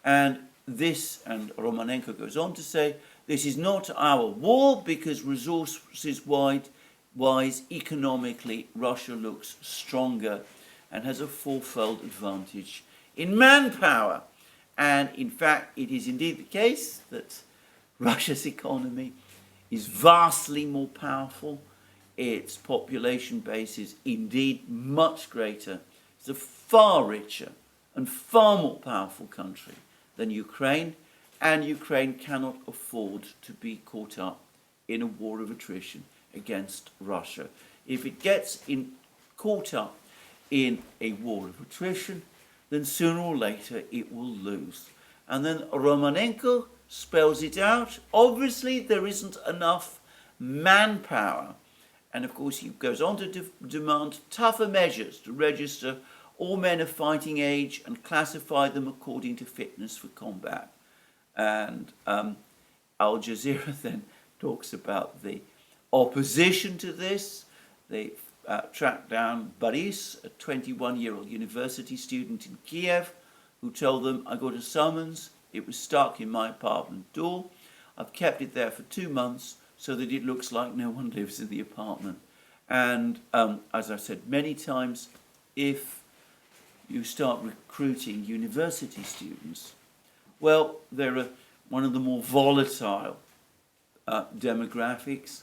and Romanenko goes on to say, this is not our war because resources-wise, economically, Russia looks stronger and has a fourfold advantage in manpower. And in fact, it is indeed the case that Russia's economy is vastly more powerful. Its population base is indeed much greater. It's a far richer and far more powerful country than Ukraine, and Ukraine cannot afford to be caught up in a war of attrition against Russia. If it gets caught up in a war of attrition, then sooner or later it will lose. And then Romanenko spells it out. Obviously, there isn't enough manpower. And of course, he goes on to demand tougher measures to register all men of fighting age and classify them according to fitness for combat. And Al Jazeera then talks about the opposition to this. They tracked down Boris, a 21-year-old university student in Kiev, who told them, I got a summons, it was stuck in my apartment door. I've kept it there for 2 months so that it looks like no one lives in the apartment. And as I've said many times, if you start recruiting university students, well, they're one of the more volatile demographics.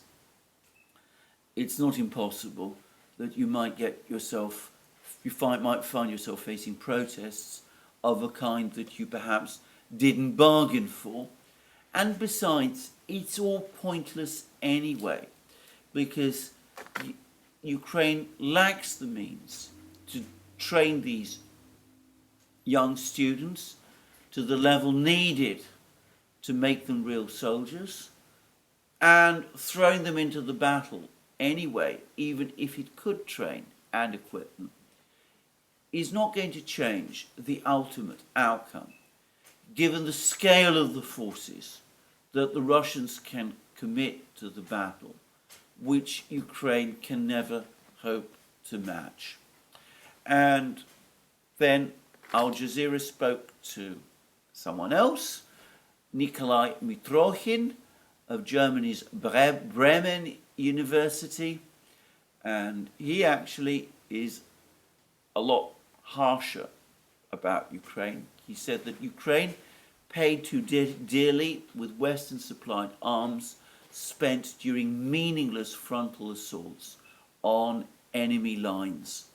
It's not impossible that you might might find yourself facing protests of a kind that you perhaps didn't bargain for. And besides, it's all pointless anyway, because Ukraine lacks the means to train these young students to the level needed to make them real soldiers, and throwing them into the battle anyway, even if it could train and equip them, is not going to change the ultimate outcome, given the scale of the forces that the Russians can commit to the battle, which Ukraine can never hope to match. And then Al Jazeera spoke to someone else, Nikolai Mitrokhin of Germany's Bremen University, and he actually is a lot harsher about Ukraine. He said that Ukraine paid too dearly with Western supplied arms spent during meaningless frontal assaults on enemy lines.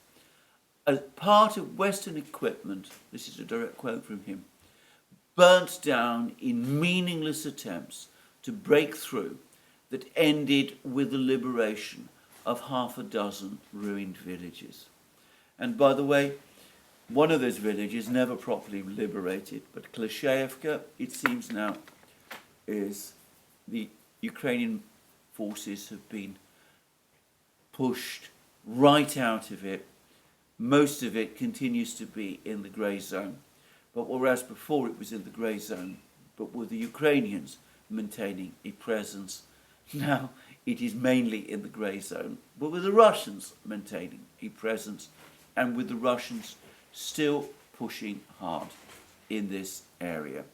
As part of Western equipment, this is a direct quote from him, burnt down in meaningless attempts to break through that ended with the liberation of half a dozen ruined villages. And by the way, one of those villages never properly liberated, but Klashevka, it seems now, is the Ukrainian forces have been pushed right out of it. Most of it continues to be in the grey zone. But whereas before it was in the grey zone, but with the Ukrainians maintaining a presence, now it is mainly in the grey zone, but with the Russians maintaining a presence, and with the Russians still pushing hard in this area.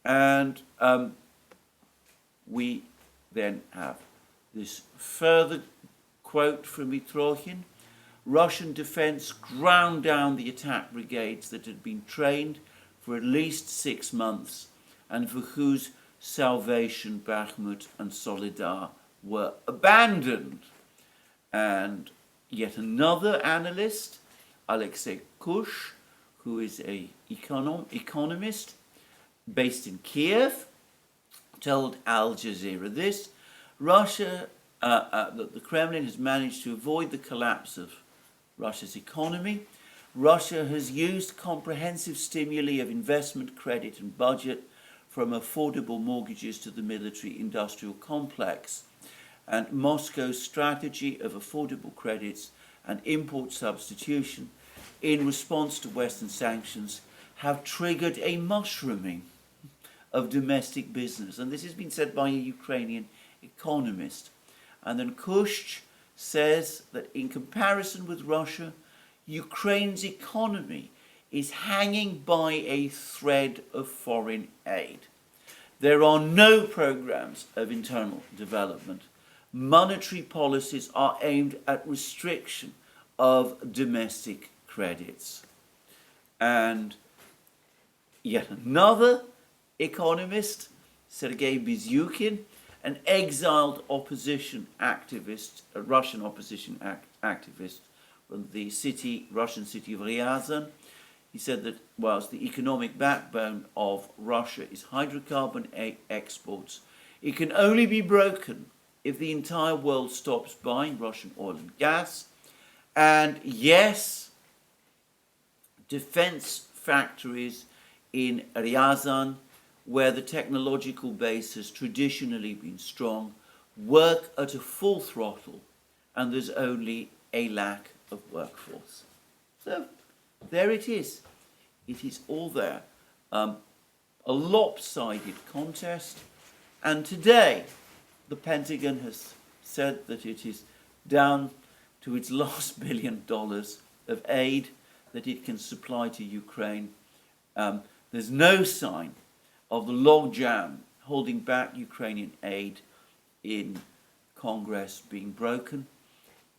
And we then have this further quote from Mitrokhin. Russian defense ground down the attack brigades that had been trained for at least 6 months and for whose Salvation, Bakhmut and Solidar were abandoned. And yet another analyst, Alexei Kush, who is an economist based in Kiev, told Al Jazeera this: Russia, that the Kremlin has managed to avoid the collapse of Russia's economy. Russia has used comprehensive stimuli of investment, credit and budget, from affordable mortgages to the military-industrial complex. And Moscow's strategy of affordable credits and import substitution in response to Western sanctions have triggered a mushrooming of domestic business. And this has been said by a Ukrainian economist. And then Kush says that in comparison with Russia, Ukraine's economy is hanging by a thread of foreign aid. There are no programs of internal development. Monetary policies are aimed at restriction of domestic credits. And yet another economist, Sergei Bizyukin, an exiled opposition activist, a Russian opposition activist from the Russian city of Ryazan, he said that whilst the economic backbone of Russia is hydrocarbon exports, it can only be broken if the entire world stops buying Russian oil and gas. And yes, defense factories in Ryazan, where the technological base has traditionally been strong, work at a full throttle, and there's only a lack of workforce. So there it is. It is all there. A lopsided contest. And today, the Pentagon has said that it is down to its last $1 billion of aid that it can supply to Ukraine. There's no sign of the logjam holding back Ukrainian aid in Congress being broken.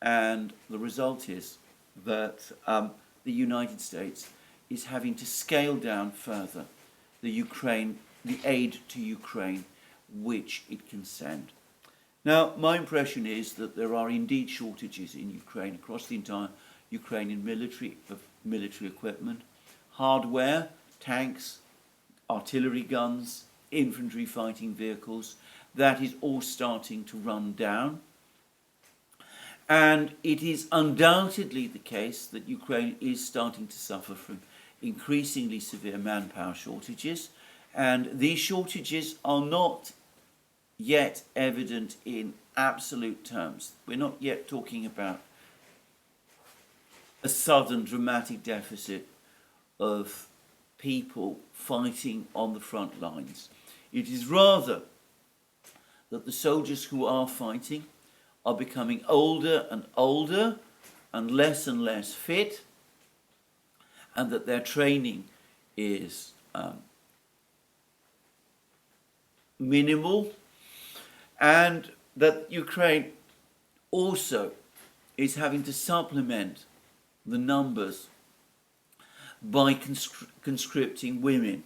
And the result is that the United States is having to scale down further the aid to Ukraine which it can send. Now, my impression is that there are indeed shortages in Ukraine, across the entire Ukrainian military equipment, hardware, tanks, artillery guns, infantry fighting vehicles. That is all starting to run down. And it is undoubtedly the case that Ukraine is starting to suffer from increasingly severe manpower shortages. And these shortages are not yet evident in absolute terms. We're not yet talking about a sudden dramatic deficit of people fighting on the front lines. It is rather that the soldiers who are fighting are becoming older and less fit, and that their training is minimal, and that Ukraine also is having to supplement the numbers by conscripting women.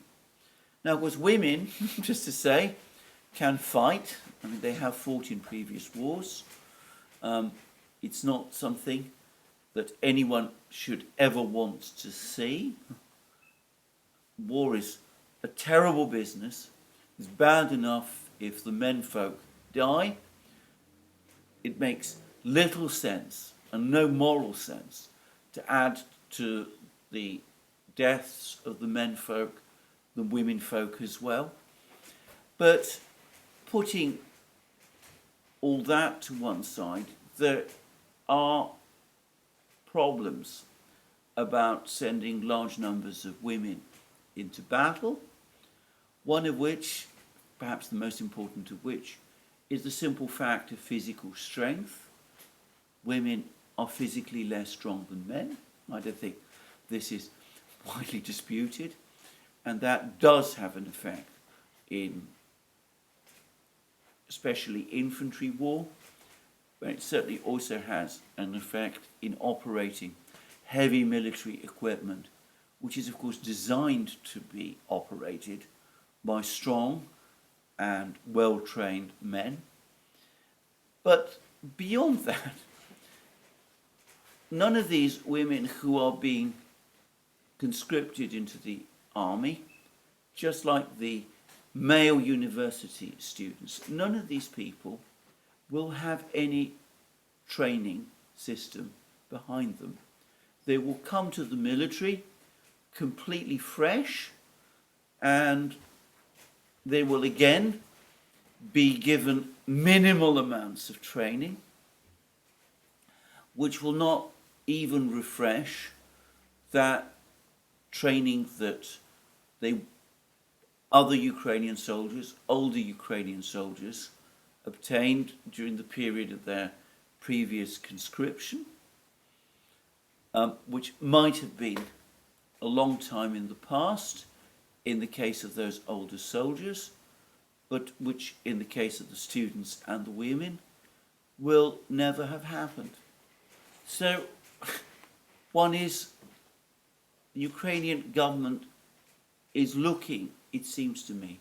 Now, of course, women, just to say, can fight. I mean, they have fought in previous wars. It's not something that anyone should ever want to see. War is a terrible business. It's bad enough if the menfolk die. It makes little sense and no moral sense to add to the deaths of the menfolk, the womenfolk as well. But putting all that to one side, there are problems about sending large numbers of women into battle, one of which, perhaps the most important of which, is the simple fact of physical strength. Women are physically less strong than men. I don't think this is widely disputed, and that does have an effect in especially infantry war, but it certainly also has an effect in operating heavy military equipment, which is of course designed to be operated by strong and well-trained men. But beyond that, none of these women who are being conscripted into the army, just like the male university students, none of these people will have any training system behind them. They will come to the military completely fresh, and they will again be given minimal amounts of training, which will not even refresh that training that other Ukrainian soldiers, older Ukrainian soldiers, obtained during the period of their previous conscription, which might have been a long time in the past in the case of those older soldiers, but which in the case of the students and the women will never have happened. So the Ukrainian government is looking, it seems to me,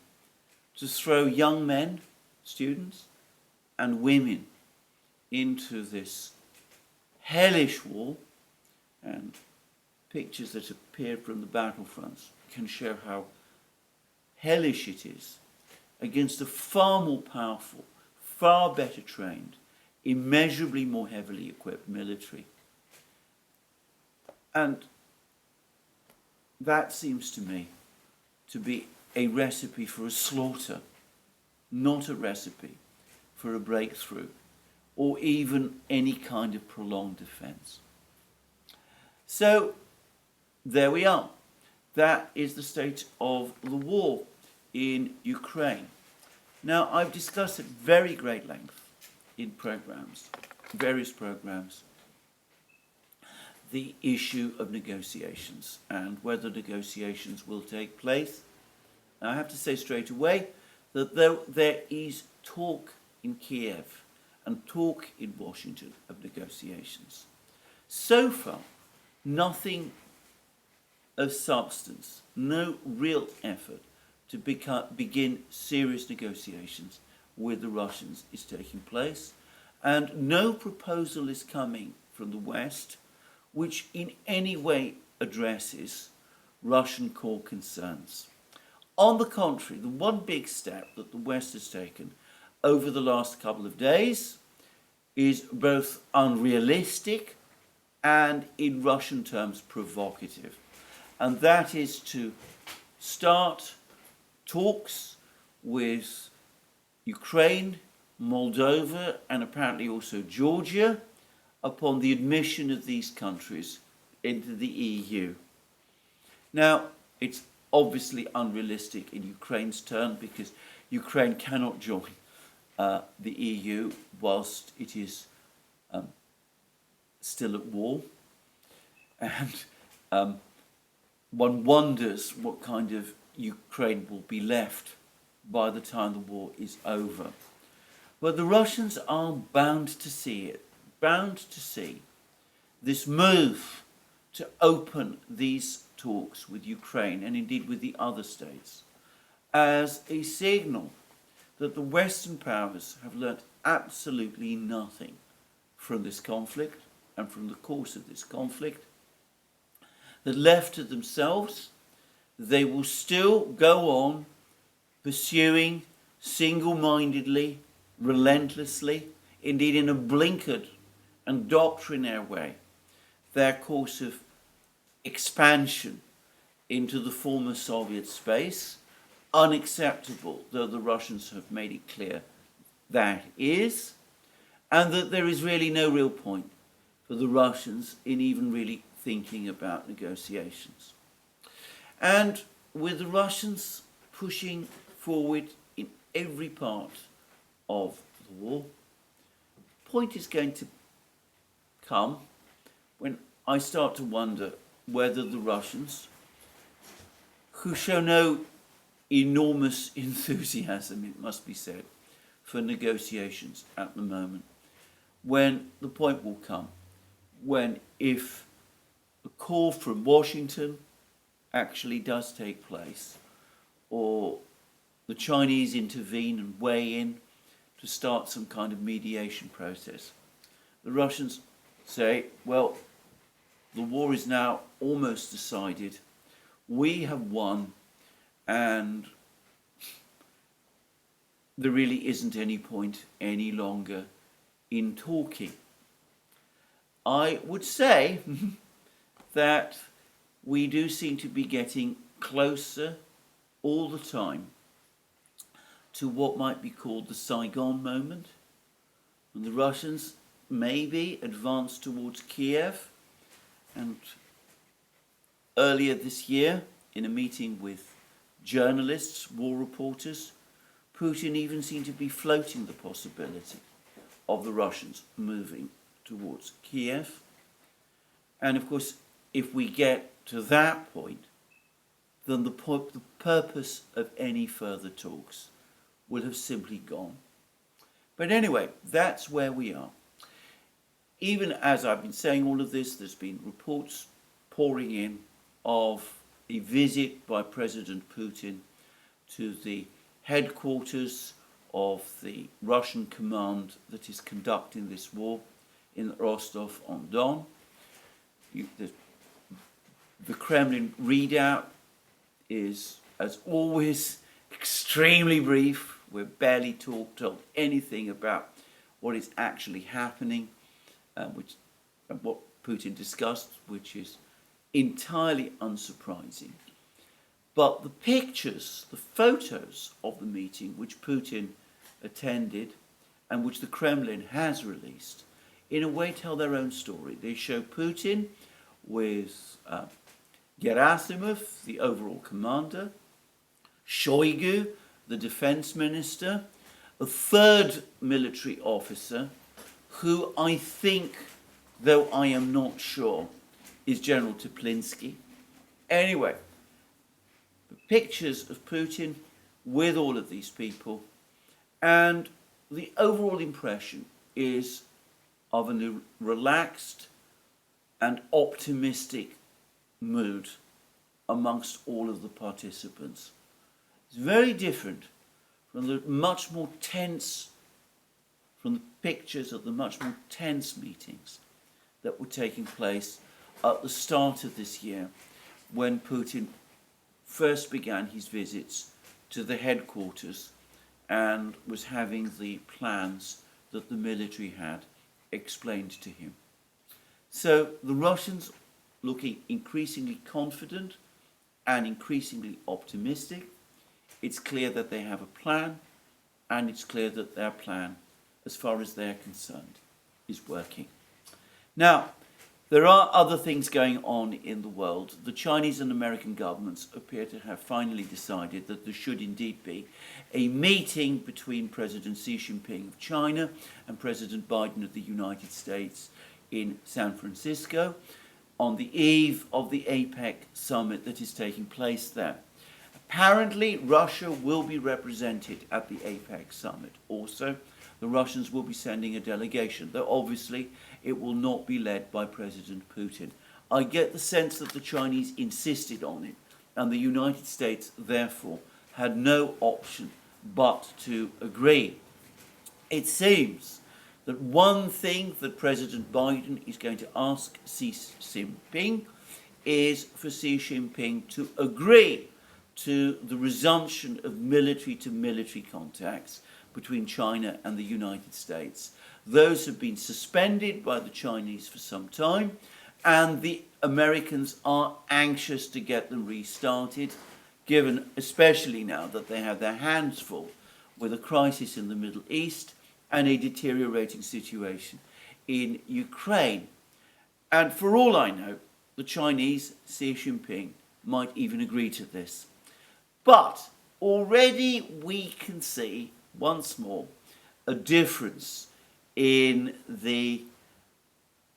to throw young men, students, and women into this hellish war, and pictures that appear from the battlefronts can show how hellish it is, against a far more powerful, far better trained, immeasurably more heavily equipped military. And that seems to me to be a recipe for a slaughter, not a recipe for a breakthrough, or even any kind of prolonged defense. So there we are. That is the state of the war in Ukraine. Now, I've discussed at very great length in various programs, the issue of negotiations and whether negotiations will take place. Now, I have to say straight away that though there is talk in Kiev and talk in Washington of negotiations, so far nothing of substance, no real effort to begin serious negotiations with the Russians is taking place, and no proposal is coming from the West which in any way addresses Russian core concerns. On the contrary, the one big step that the West has taken over the last couple of days is both unrealistic and, in Russian terms, provocative. And that is to start talks with Ukraine, Moldova, and apparently also Georgia upon the admission of these countries into the EU. Now, it's obviously unrealistic in Ukraine's turn because Ukraine cannot join the EU whilst it is still at war. And one wonders what kind of Ukraine will be left by the time the war is over. But the Russians are bound to see it, bound to see this move to open these talks with Ukraine and indeed with the other states as a signal that the Western powers have learnt absolutely nothing from this conflict and from the course of this conflict, that left to themselves, they will still go on pursuing single-mindedly, relentlessly, indeed in a blinkered and doctrinaire way, their course of expansion into the former Soviet space, unacceptable, though the Russians have made it clear that is, and that there is really no real point for the Russians in even really thinking about negotiations. And with the Russians pushing forward in every part of the war, the point is going to come when I start to wonder whether the Russians, who show no enormous enthusiasm, it must be said, for negotiations at the moment, when the point will come, when if a call from Washington actually does take place, or the Chinese intervene and weigh in to start some kind of mediation process. The Russians say, well, the war is now almost decided. We have won, and there really isn't any point any longer in talking. I would say that we do seem to be getting closer all the time to what might be called the Saigon moment, when the Russians maybe advance towards Kiev. And earlier this year, in a meeting with journalists, war reporters, Putin even seemed to be floating the possibility of the Russians moving towards Kiev. And of course, if we get to that point, then the purpose of any further talks will have simply gone. But anyway, that's where we are. Even as I've been saying all of this, there's been reports pouring in of a visit by President Putin to the headquarters of the Russian command that is conducting this war in Rostov-on-Don. The Kremlin readout is, as always, extremely brief. We're barely told anything about what is actually happening, what Putin discussed, which is entirely unsurprising. But the pictures, the photos of the meeting which Putin attended and which the Kremlin has released, in a way tell their own story. They show Putin with Gerasimov, the overall commander, Shoigu, the defense minister, a third military officer, who I think, though I am not sure, is General Teplinsky. Anyway, the pictures of Putin with all of these people, and the overall impression is of a relaxed and optimistic mood amongst all of the participants. It's very different from the much more tense, from the pictures of the much more tense meetings that were taking place at the start of this year, when Putin first began his visits to the headquarters and was having the plans that the military had explained to him. So the Russians looking increasingly confident and increasingly optimistic. It's clear that they have a plan, and it's clear that their plan, as far as they're concerned, is working. Now, there are other things going on in the world. The Chinese and American governments appear to have finally decided that there should indeed be a meeting between President Xi Jinping of China and President Biden of the United States in San Francisco on the eve of the APEC summit that is taking place there. Apparently, Russia will be represented at the APEC summit. Also, the Russians will be sending a delegation, though obviously it will not be led by President Putin. I get the sense that the Chinese insisted on it, and the United States, therefore, had no option but to agree. It seems that one thing that President Biden is going to ask Xi Jinping is for Xi Jinping to agree to the resumption of military-to-military contacts between China and the United States. Those have been suspended by the Chinese for some time, and the Americans are anxious to get them restarted, given especially now that they have their hands full with a crisis in the Middle East and a deteriorating situation in Ukraine. And for all I know, the Chinese, Xi Jinping, might even agree to this. But already we can see, once more, a difference in the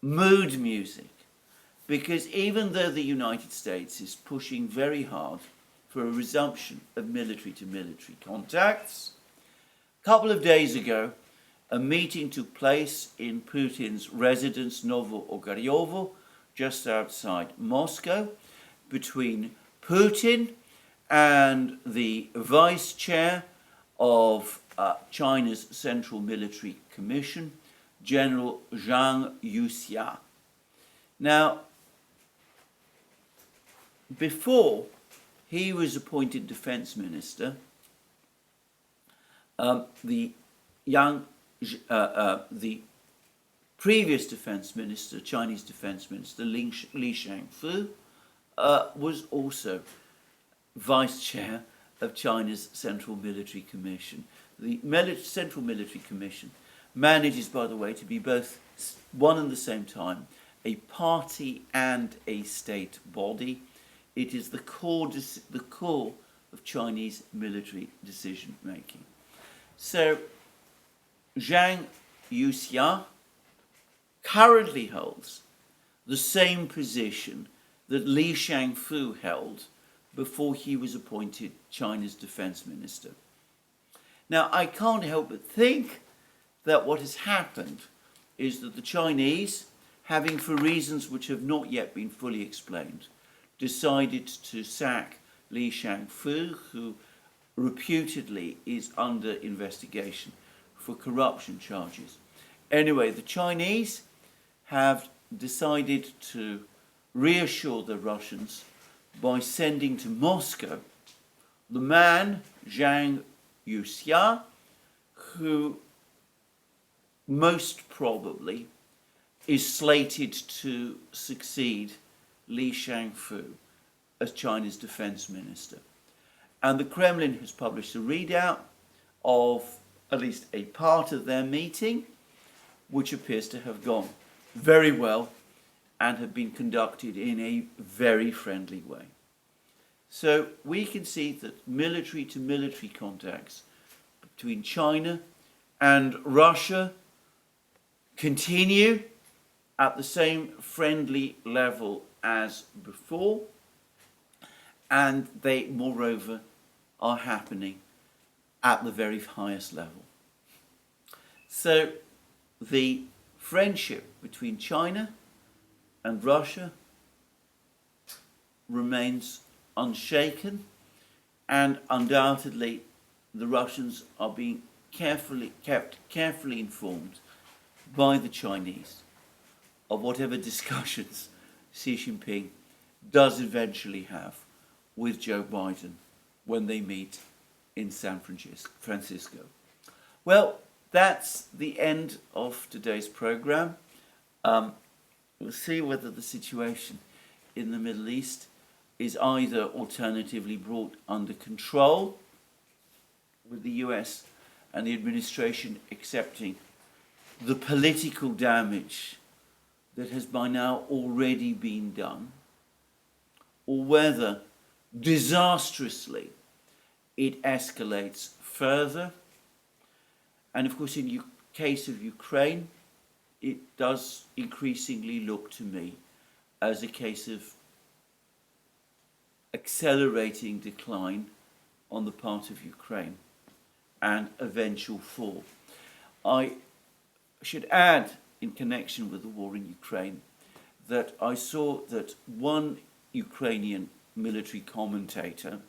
mood music. Because even though the United States is pushing very hard for a resumption of military-to-military contacts, a couple of days ago, a meeting took place in Putin's residence, Novo-Ogaryovo, just outside Moscow, between Putin and the vice chair of China's Central Military Commission, General Zhang Yuxia. Now, before he was appointed defense minister, the previous defense minister, Chinese defense minister, Li Shangfu, was also vice chair of China's Central Military Commission. The Central Military Commission manages, by the way, to be both one and the same time a party and a state body. It is the core of Chinese military decision making. So Zhang Yuxia currently holds the same position that Li Shangfu held before he was appointed China's defense minister. Now, I can't help but think that what has happened is that the Chinese, having for reasons which have not yet been fully explained, decided to sack Li Shangfu, who reputedly is under investigation for corruption charges. Anyway, the Chinese have decided to reassure the Russians by sending to Moscow the man, Zhang Yuxia, who most probably is slated to succeed Li Shangfu as China's defense minister. And the Kremlin has published a readout of at least a part of their meeting, which appears to have gone very well and have been conducted in a very friendly way. So we can see that military to military contacts between China and Russia continue at the same friendly level as before, and they moreover are happening at the very highest level. So the friendship between China and Russia remains unshaken, and undoubtedly the Russians are being kept carefully informed by the Chinese of whatever discussions Xi Jinping does eventually have with Joe Biden when they meet in San Francisco. Well, that's the end of today's program. We'll see whether the situation in the Middle East is either alternatively brought under control, with the US and the administration accepting the political damage that has by now already been done, or whether disastrously it escalates further. And of course, in the case of Ukraine, it does increasingly look to me as a case of accelerating decline on the part of Ukraine and eventual fall. I should add, in connection with the war in Ukraine, that I saw that one Ukrainian military commentator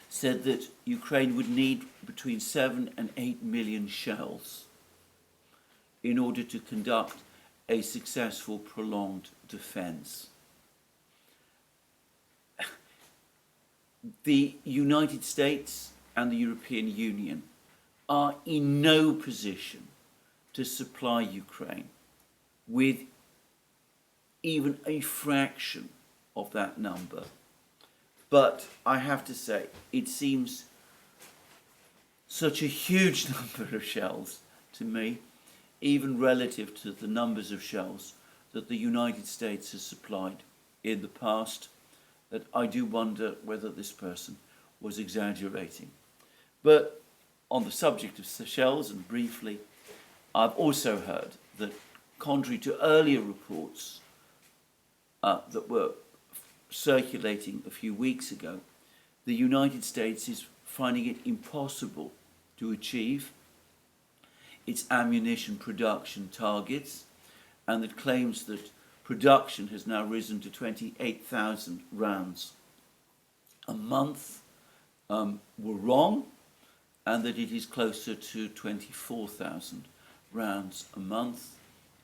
said that Ukraine would need between 7 and 8 million shells in order to conduct a successful, prolonged defense. The United States and the European Union are in no position to supply Ukraine with even a fraction of that number. But I have to say, it seems such a huge number of shells to me, even relative to the numbers of shells that the United States has supplied in the past, that I do wonder whether this person was exaggerating. But on the subject of shells, and briefly, I've also heard that, contrary to earlier reports that were circulating a few weeks ago, the United States is finding it impossible to achieve its ammunition production targets, and that claims that production has now risen to 28,000 rounds a month were wrong, and that it is closer to 24,000 rounds a month,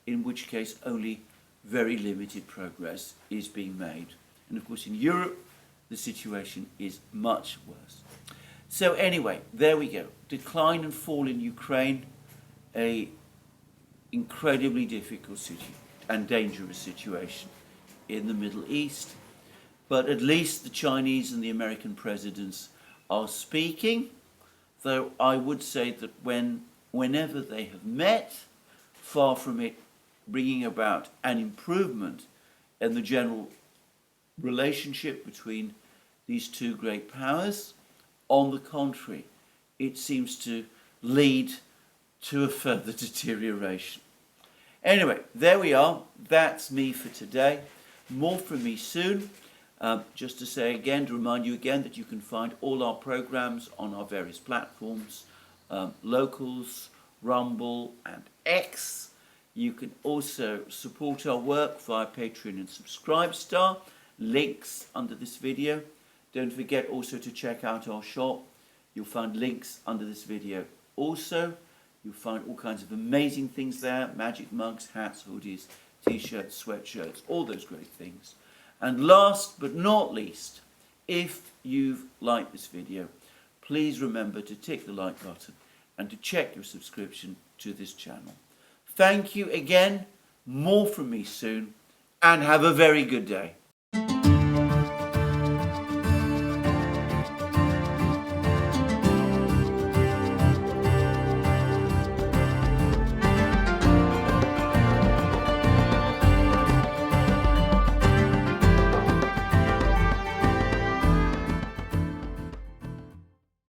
in which case only very limited progress is being made. And of course in Europe the situation is much worse. So anyway, there we go. Decline and fall in Ukraine, a incredibly difficult and dangerous situation in the Middle East. But at least the Chinese and the American presidents are speaking, though I would say that whenever they have met, far from it bringing about an improvement in the general relationship between these two great powers, on the contrary, it seems to lead to a further deterioration. Anyway, there we are. That's me for today. More from me soon. Just to say again, to remind you again that you can find all our programs on our various platforms, Locals, Rumble and X. You can also support our work via Patreon and Subscribestar. Links under this video. Don't forget also to check out our shop. You'll find links under this video also. You'll find all kinds of amazing things there. Magic mugs, hats, hoodies, t-shirts, sweatshirts, all those great things. And last but not least, if you've liked this video, please remember to tick the like button and to check your subscription to this channel. Thank you again. More from me soon, and have a very good day.